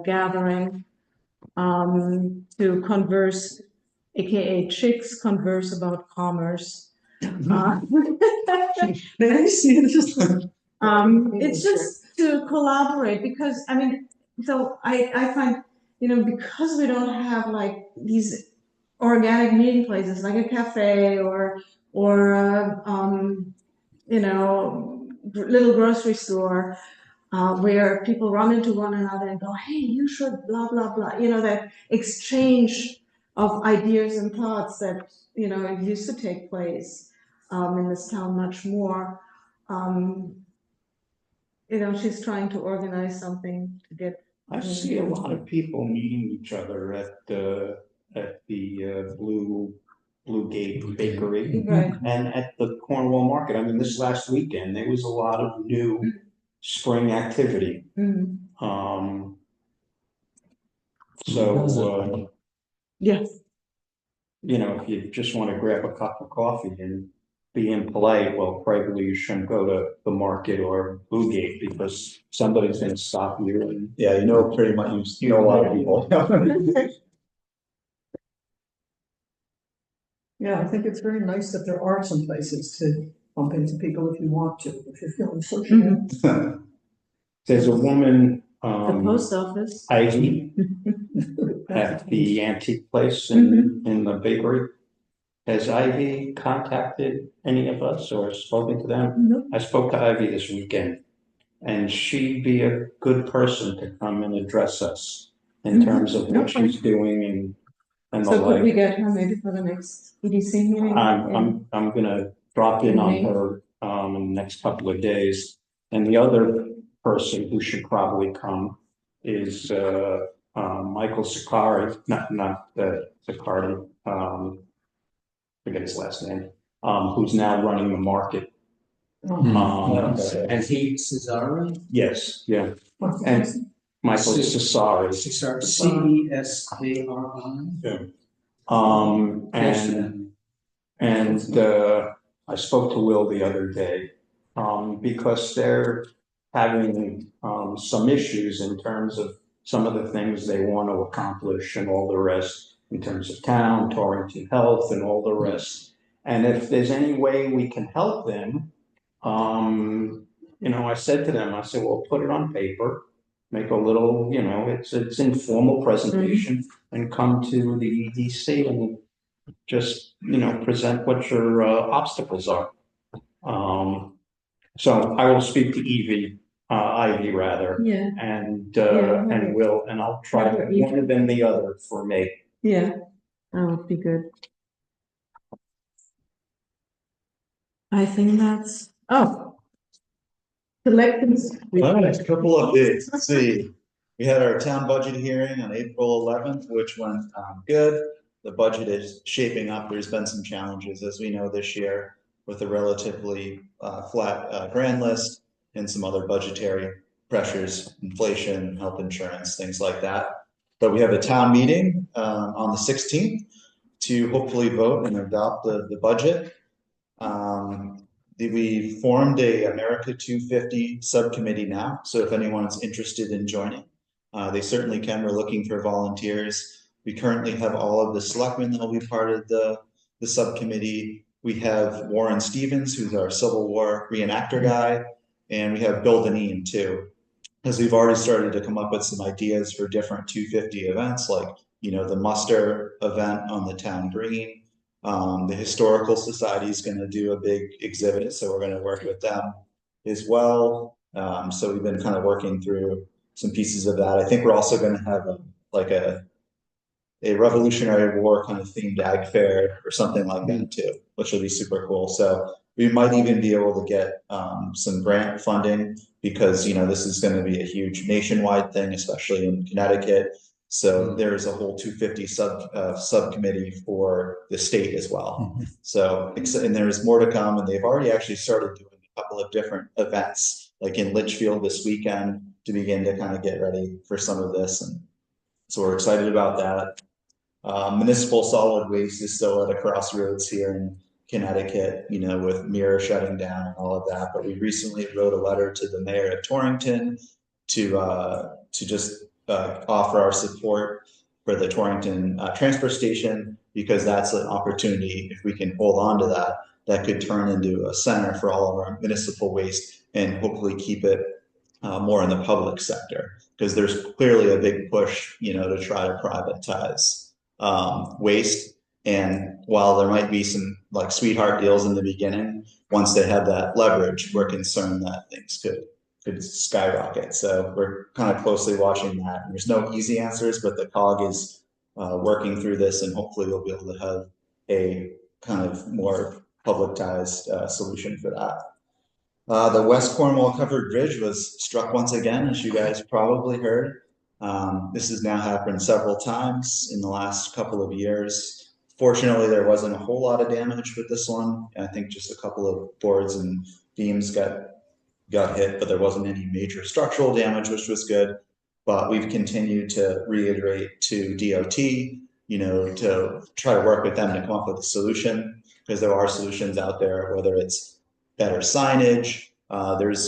gathering to converse, aka chicks converse about commerce. May I see this? It's just to collaborate, because I mean, so I find, because we don't have like these organic meeting places like a cafe or little grocery store, where people run into one another and go, hey, you should blah blah blah, that exchange of ideas and thoughts that it used to take place in this town much more. She's trying to organize something to get. I see a lot of people meeting each other at the Blue Gate Bakery Right. and at the Cornwall Market. I mean, this last weekend, there was a lot of new spring activity. So, Yes. if you just want to grab a cup of coffee and be impolite, well, probably you shouldn't go to the market or Blue Gate, because somebody's going to stop you. And Yeah, pretty much, you know a lot of people. Yeah, I think it's very nice that there are some places to bump into people if you want to, if you're feeling social. there's a woman, The post office. Ivy, at the antique place in the bakery. Has Ivy contacted any of us or spoken to them? No. I spoke to Ivy this weekend, and she'd be a good person to come and address us in terms of what she's doing and the So could we like. get her maybe for the next EDC meeting? I'm gonna drop in on her in the next couple of days. And the other person who should probably come is Michael Sicari, not Sicari, forget his last name, who's now running the market. And he, Cesare? yes, yeah, and Michael Cesari. Cesari, CESARI. And And I spoke to Will the other day, because they're having some issues in terms of some of the things they want to accomplish and all the rest in terms of town, Torrington Health and all the rest. And if there's any way we can help them, I said to them, I said, well, put it on paper, make a little, it's informal presentation and come to the EDC and just, present what your obstacles are. So I will speak to Ivy rather, Yeah, and Will, and I'll try have her one and then the other for me. yeah, that would be good. I think that's, selections. All right, a couple of updates. Let's see. We had our town budget hearing on April 11th, which went good. The budget is shaping up. There's been some challenges, as we know, this year with a relatively flat grand list and some other budgetary pressures, inflation, health insurance, things like that. But we have a town meeting on the 16th to hopefully vote and adopt the budget. We formed a America 250 subcommittee now, so if anyone's interested in joining, they certainly can. We're looking for volunteers. We currently have all of the selectmen that will be part of the subcommittee. We have Warren Stevens, who's our Civil War reenactor guy, and we have Bill Deneen too, because we've already started to come up with some ideas for different 250 events, like the muster event on the town green. The Historical Society is going to do a big exhibit, so we're going to work with them as well. So we've been kind of working through some pieces of that. I think we're also going to have a Revolutionary War kind of themed ag fair or something like that too, which will be super cool. So we might even be able to get some grant funding because this is going to be a huge nationwide thing, especially in Connecticut. So there's a whole 250 subcommittee for the state as well. So, and there's more to come, and they've already actually started doing a couple of different events, like in Litchfield this weekend, to begin to kind of get ready for some of this. And so we're excited about that. Municipal solid waste is still at a crossroads here in Connecticut, with Mirror shutting down and all of that. But we recently wrote a letter to the mayor of Torrington to just offer our support for the Torrington transfer station, because that's an opportunity. If we can hold on to that, that could turn into a center for all of our municipal waste and hopefully keep it more in the public sector, because there's clearly a big push, to try to privatize waste. And while there might be some like sweetheart deals in the beginning, once they have that leverage, we're concerned that things could skyrocket. So we're kind of closely watching that. And there's no easy answers, but the COG is working through this, and hopefully we'll be able to have a kind of more publicized solution for that. The West Cornwall covered bridge was struck once again, as you guys probably heard. This has now happened several times in the last couple of years. Fortunately, there wasn't a whole lot of damage with this one. I think just a couple of boards and beams got hit, but there wasn't any major structural damage, which was good. But we've continued to reiterate to DOT, to try to work with them to come up with a solution, because there are solutions out there, whether it's better signage.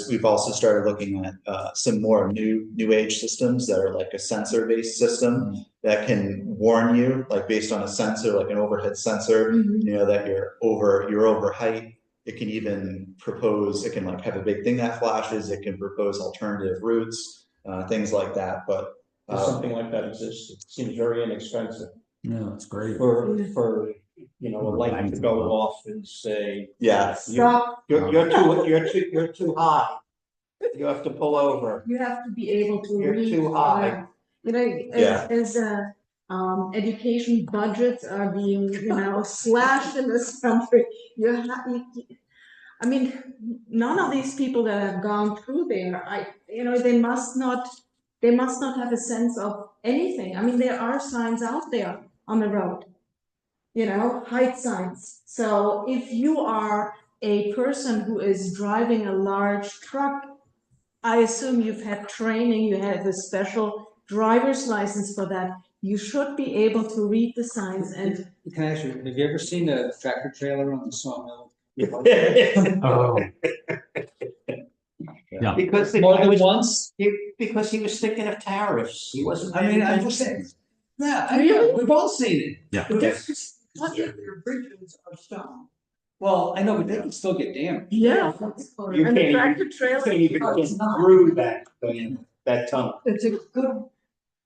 We've also started looking at some more new age systems that are like a sensor based system that can warn you, like based on a sensor, like an overhead sensor, that you're over height. It can even propose, it can like have a big thing that flashes. It can propose alternative routes, things like that. But Does something like that exist? It seems very inexpensive Yeah, that's great. for a light to go off and say, yeah, you're too high. You have to pull over. You have to be able to You're read. too high. As education budgets are being, slashed in this country, none of these people that have gone through there, they must not have a sense of anything. I mean, there are signs out there on the road, height signs. So if you are a person who is driving a large truck, I assume you've had training, you have a special driver's license for that. you should be able to read the signs and Can I ask you, have you ever seen a tractor trailer on the sawmill? Oh. Yeah. Because he More than was, once? because he was thinking of tariffs. He wasn't. I mean, I'm just saying, yeah, I know, we've all seen it. Yeah. Your bridges are stone. Well, I know, but they can still get damaged. yeah. You And the can't tractor even, trailer. can't even Oh, get it's not. through that thing, that tunnel. It's a good,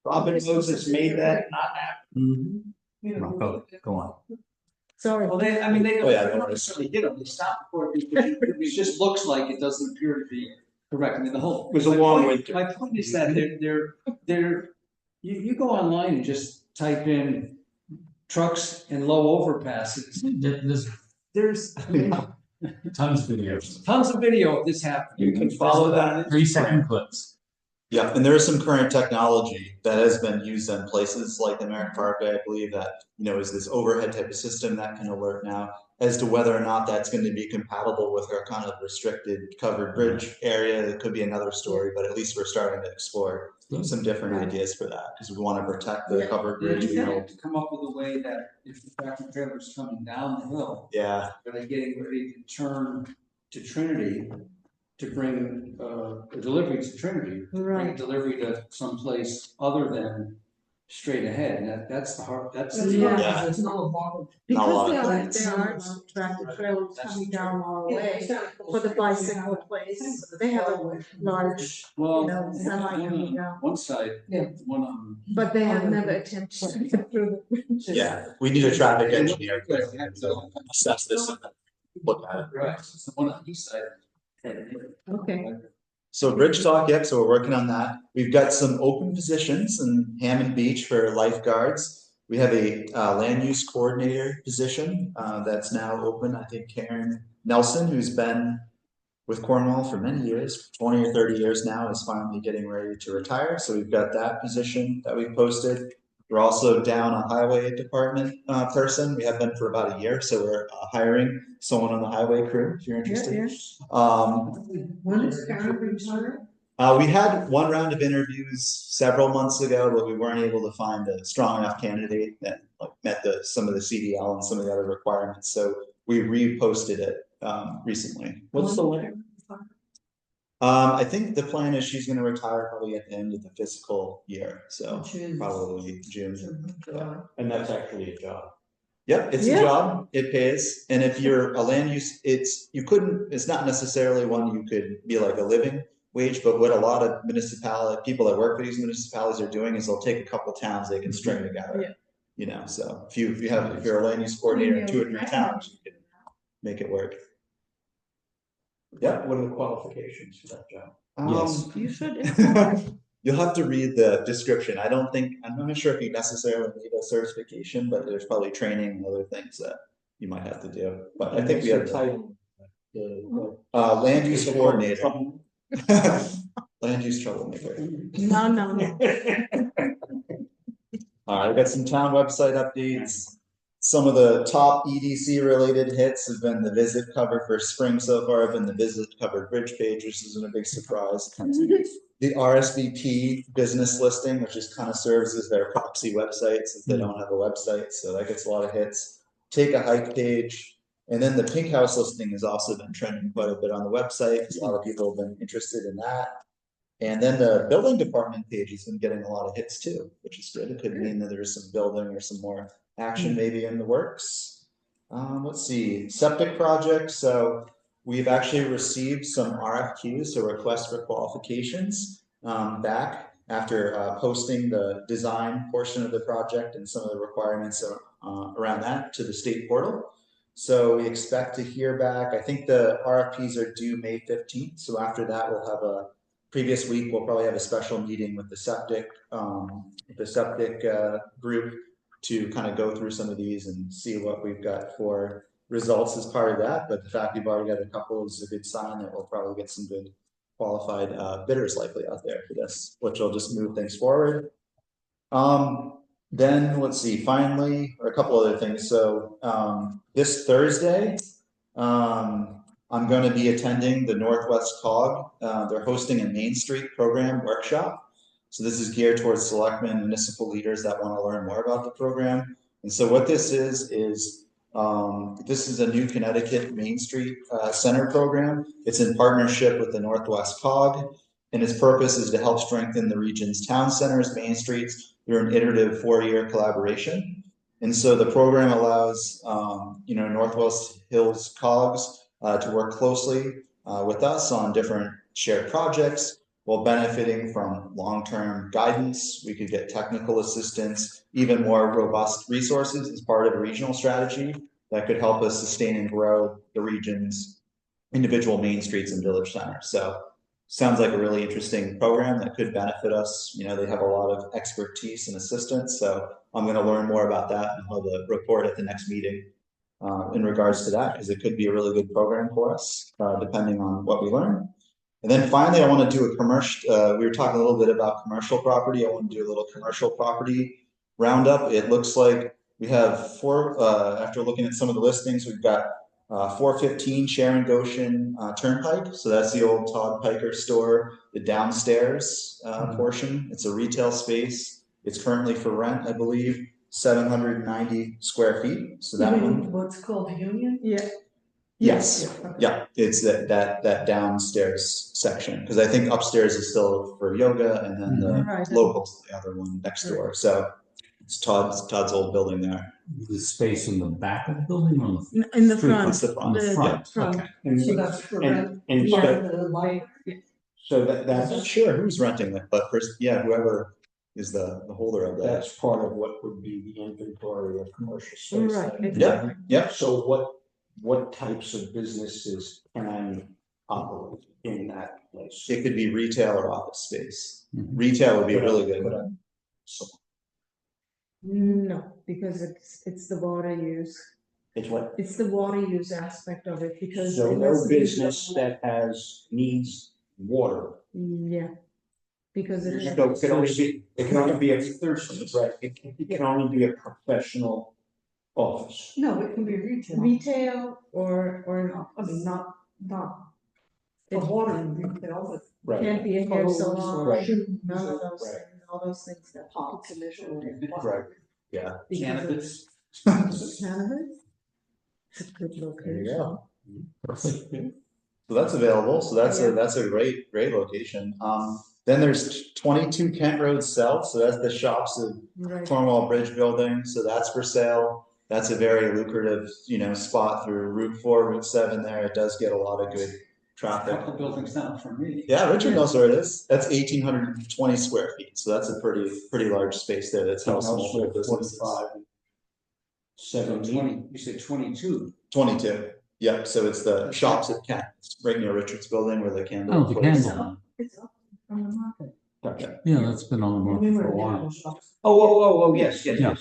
Robin Moses made that not happen. you know. Go on. Sorry. Well, they, I mean, they Oh, yeah, don't no worries. necessarily hit them, they stop before it just looks like it doesn't appear to be correct. I mean, the whole. It was a my long point- winter. My point is that you go online and just type in trucks and low overpasses. There's There's tons of videos, tons of video of this happening. You can follow that. 3-second clips. Yeah, and there is some current technology that has been used in places like the American Parkway, I believe that, is this overhead type of system that can alert now. As to whether or not that's going to be compatible with our kind of restricted covered bridge area, it could be another story, but at least we're starting to explore some different ideas for that, because we want to protect the covered bridge. You have to come up with a way that if the tractor trailer is coming down the hill, Yeah, are they getting ready to turn to Trinity to bring a delivery to Trinity? Bring a Right. delivery to someplace other than straight ahead, and that's the hard, that's. It's the not, hard- Yeah. it's not a lot. Not a lot Because of there are tractor trailers coming down our way for the bicycle place. They have a large, Well, semi coming down, one side, Yeah. one on. but they have never attempted to get through the bridges. yeah, we need a traffic engineer to assess this and look at it. Right, it's the one on the east side. Okay. So Bridge Talk, yep, so we're working on that. We've got some open positions in Hammond Beach for lifeguards. We have a land use coordinator position that's now open. I think Karen Nelson, who's been with Cornwall for many years, 20 or 30 years now, is finally getting ready to retire. So we've got that position that we've posted. We're also down a highway department person. We have been for about a year, so we're hiring someone on the highway crew if you're interested. When is Karen retiring? We had one round of interviews several months ago, but we weren't able to find a strong enough candidate that met some of the CDL and some of the other requirements. So we reposted it recently. What's the winner? I think the plan is she's going to retire probably at the end of the fiscal year, so Which is- probably June. July. And that's actually a job. Yep, it's a Yeah. job, it pays, and if you're a land use, it's not necessarily one you could be like a living wage, but what a lot of people that work for these municipalities are doing is they'll take a couple towns they can string together. So if you're a land use coordinator in 2 or 3 towns, you can make it work. Yeah. What are the qualifications for that job? Yes. You should. You'll have to read the description. I'm not sure if you necessarily need a certification, but there's probably training and other things that you might have to do. But I think we have title. land use coordinator. Land use troublemaker. No. All right, I got some town website updates. Some of the top EDC related hits have been the visit cover for spring so far, have been the visit cover bridge page, which isn't a big surprise. The RSVP business listing, which just kind of serves as their proxy website since they don't have a website. So that gets a lot of hits. Take a hike page. And then the pink house listing has also been trending quite a bit on the website because a lot of people have been interested in that. And then the building department page has been getting a lot of hits too, which is good. It could mean that there's some building or some more action maybe in the works. Let's see, septic projects. So we've actually received some RFQs, so requests for qualifications, back after posting the design portion of the project and some of the requirements around that to the state portal. So we expect to hear back. I think the RFPs are due May 15th. So after that, we'll have previous week, we'll probably have a special meeting with the septic group to kind of go through some of these and see what we've got for results as part of that. But the fact we've already got a couple is a good sign that we'll probably get some good qualified bidders likely out there for this, which will just move things forward. Then let's see, finally, or a couple other things. So this Thursday, I'm going to be attending the Northwest COG. They're hosting a Main Street program workshop. So this is geared towards selectmen, municipal leaders that want to learn more about the program. And so what this is this is a new Connecticut Main Street Center program. It's in partnership with the Northwest COG, and its purpose is to help strengthen the region's town centers, main streets through an iterative 4-year collaboration. And so the program allows, Northwest Hills COGs to work closely with us on different shared projects while benefiting from long-term guidance. We could get technical assistance, even more robust resources as part of a regional strategy that could help us sustain and grow the region's individual main streets and village centers. So sounds like a really interesting program that could benefit us. They have a lot of expertise and assistance. So I'm going to learn more about that and hold a report at the next meeting in regards to that, because it could be a really good program for us, depending on what we learn. And then finally, I want to do a commercial. We were talking a little bit about commercial property. I want to do a little commercial property roundup. It looks like we have after looking at some of the listings, we've got 415 Sharon Goshen Turnpike. So that's the old Todd Piker store, the downstairs portion. It's a retail space. It's currently for rent, I believe, 790 square feet. So that one. What's called the Union? Yeah. Yes. Yeah, it's that downstairs section, because I think upstairs is still for yoga, and then the locals, the other one next door. So it's Todd's old building there. The space in the back of the building or In the street? front. It's the front. The front. front. Okay. So that's for rent. And Yeah. so I'm not that's sure who's renting it, but whoever is the holder of that. that's part of what would be the inventory of commercial space. Right. Yeah, yeah. So what types of businesses can operate in that place? It could be retail or office space. Mhm. Retail would be really good. No, because it's the water use. It's what? It's the water use aspect of it, because. So it no has to be- business that needs water. Yeah, because it. So it can only be a thirsty, right? It can only be a professional office. No, it can be retail. Retail or not, I mean, not it a water in retail, but can't be a hair Clothes salon, or Right. shoe, none of those Right. things, all those things that pop commission. Right. Yeah. Cannabis. Cannabis? It's a good There you location. go. Perfect. So that's available. So that's a great location. Then there's 22 Kent Road South. So that's the shops of Right. Cornwall Bridge Building. So that's for sale. That's a very lucrative, spot through Route 4, Route 7 there. It does get a lot of good A traffic. couple buildings down from me. Yeah, Richard knows where it is. That's 1,820 square feet. So that's a pretty large space there. That's housing multiple businesses. 17. You said 22. 22. Yep. So it's the shops at Kent, right near Richard's building where the candle. Oh, the place. candle one. It's up on the market. Gotcha. Yeah, that's been on the market for a while. Oh, yes. Yeah.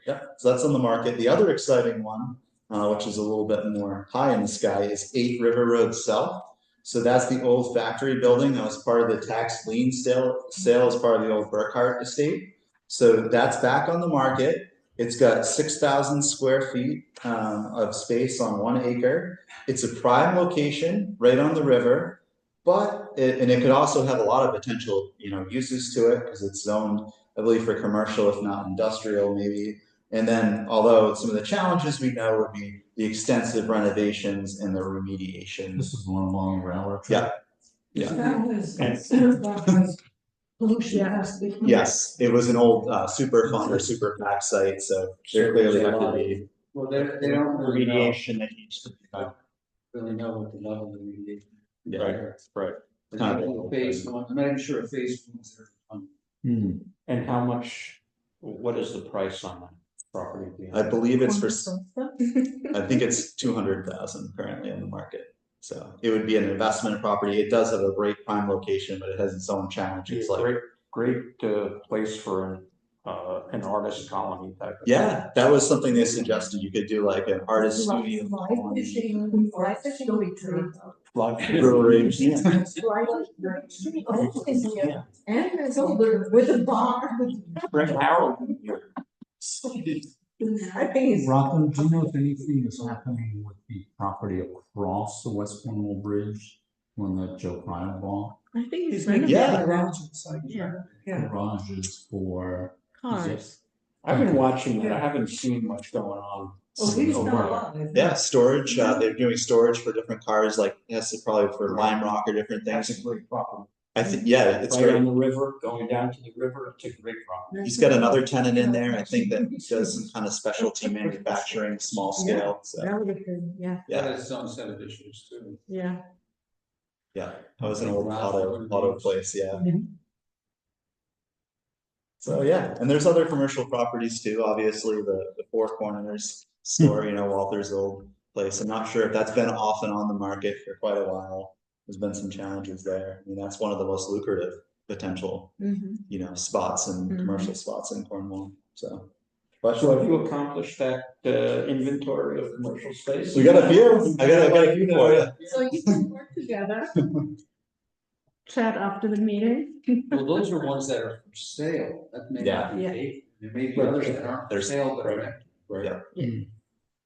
Yeah, so that's on the market. The other exciting one, which is a little bit more high in the sky, is 8 River Road South. So that's the old factory building that was part of the tax lien sale as part of the old Burkhart estate. So that's back on the market. It's got 6,000 square feet of space on 1 acre. It's a prime location right on the river, but it could also have a lot of potential, uses to it, because it's zoned, I believe, for commercial, if not industrial, maybe. And then, although some of the challenges we know would be the extensive renovations and the remediation. This is one long railroad trip. Yeah. that has pollution has to be. Yes, it was an old super fund or super PAC site, so there clearly have to be. Well, they don't really know, Remediation that needs to be done. really know what the level of remediation. Yeah. Right. Kind of. Phase one, I'm not even sure if phase one is there. Hmm. And what is the price on that property? I believe it's I think it's 200,000 currently in the market. So it would be an investment property. It does have a great prime location, but it has its own challenges. Like, Great place for an artist colony type of. yeah, that was something they suggested. You could do like an artist studio. Fly fishing, fly fishing. Brewery. Yeah. And there's a with a bar. Bring Harold in here. I think it's. Rockland, do you know if anything is happening with the property across the West Cornwall Bridge one that Joe Pryor bought. I think he's He's making Yeah. renovating garages, like, Yeah. yeah. Garages for, cars. I've been watching that. I haven't seen much going on. Oh, he's Oh, still right. alive. Yeah, storage, they're doing storage for different cars, like, yes, probably for Lime Rock or different That's things. a great property. I think, yeah, it's Right on great. the river, going down to the river, it's a great property. He's got another tenant in there, I think that does some kind of specialty manufacturing, small scale, so, That would have been, yeah, That yeah, has its own set of issues too. yeah. yeah. That was an old auto place, yeah. So, yeah, and there's other commercial properties too, obviously, the Four Corners store, Walter's old place. I'm not sure if that's been off and on the market for quite a while. There's been some challenges there. I mean, that's one of the most lucrative potential, Mhm. spots and Mhm. commercial spots in Cornwall, so. But So have you accomplished that inventory of commercial space? we got a few, I got a few for you. So you can work together. Chat after the meeting. Well, those are ones that are for sale, that may not be Yeah. vacant. There may be others that aren't for There's- sale, but are empty. Yeah.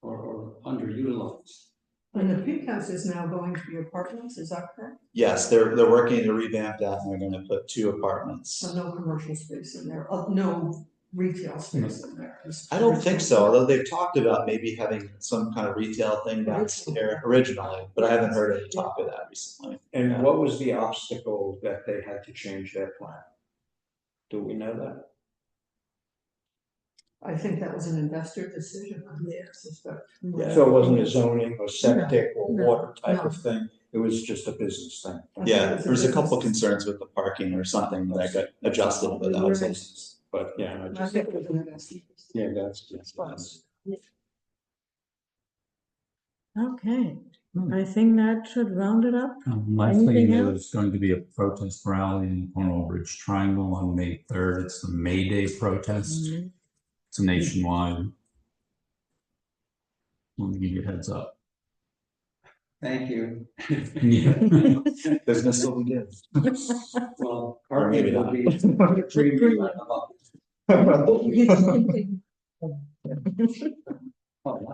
Or underutilized. And the pink house is now going to be apartments, is that correct? Yes, they're working to revamp that and they're gonna put 2 apartments. So no commercial space in there, no retail space in there. I don't think so, although they've talked about maybe having some kind of retail thing back there originally, but I haven't heard any talk of that recently. And what was the obstacle that they had to change their plan? Do we know that? I think that was an investor decision, I suspect. Yeah. So it wasn't a zoning or septic or No, water type no. of thing, it was just a business thing. Yeah, there was a couple concerns with the parking or something that got adjusted, but that was it. But yeah, I I just, think it was an investor. yeah, that's. Okay, I think that should round it up. My Anything thing else? is going to be a protest rally in Cornwall Ridge Triangle on May 3rd. It's the May Day protest. Mhm. It's nationwide. Let me give you a heads up. Thank you. Yeah. Business will be good. Well, Or maybe will not. be pretty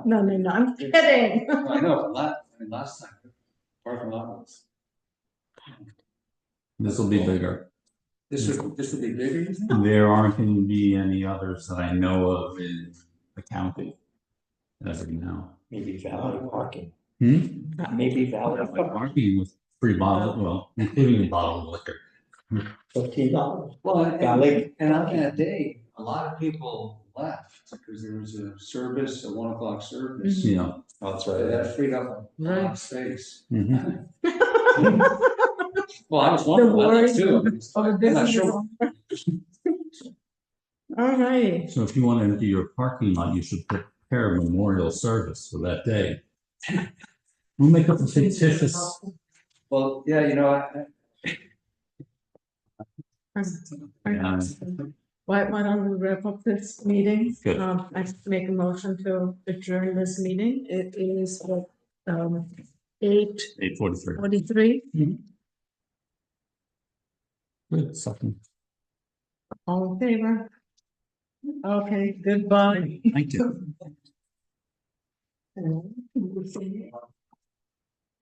No, I'm kidding. I know, last time, parking lot was. This will be bigger. This would be bigger, you think? There aren't going to be any others that I know of in the county as of now. Maybe valet parking, Hmm? maybe valet Parking with free bottle, well, including a bottle of liquor. $15. Well, Valet. and on that day, a lot of people left because there was a service, a 1 o'clock service. Yeah. Oh, that's So right. that freed up a lot Right. of space. Mhm. Well, I was one of The them, I worries too. of the I'm not business. sure. All right. So if you want to empty your parking lot, you should prepare a memorial service for that day. We'll make up a fictitious. Well, yeah, Why don't we wrap up this meeting? Good. I make a motion to adjourn this meeting. It is 8:43. 8:43. Good, second. All in favor? Okay, goodbye. Thank you. And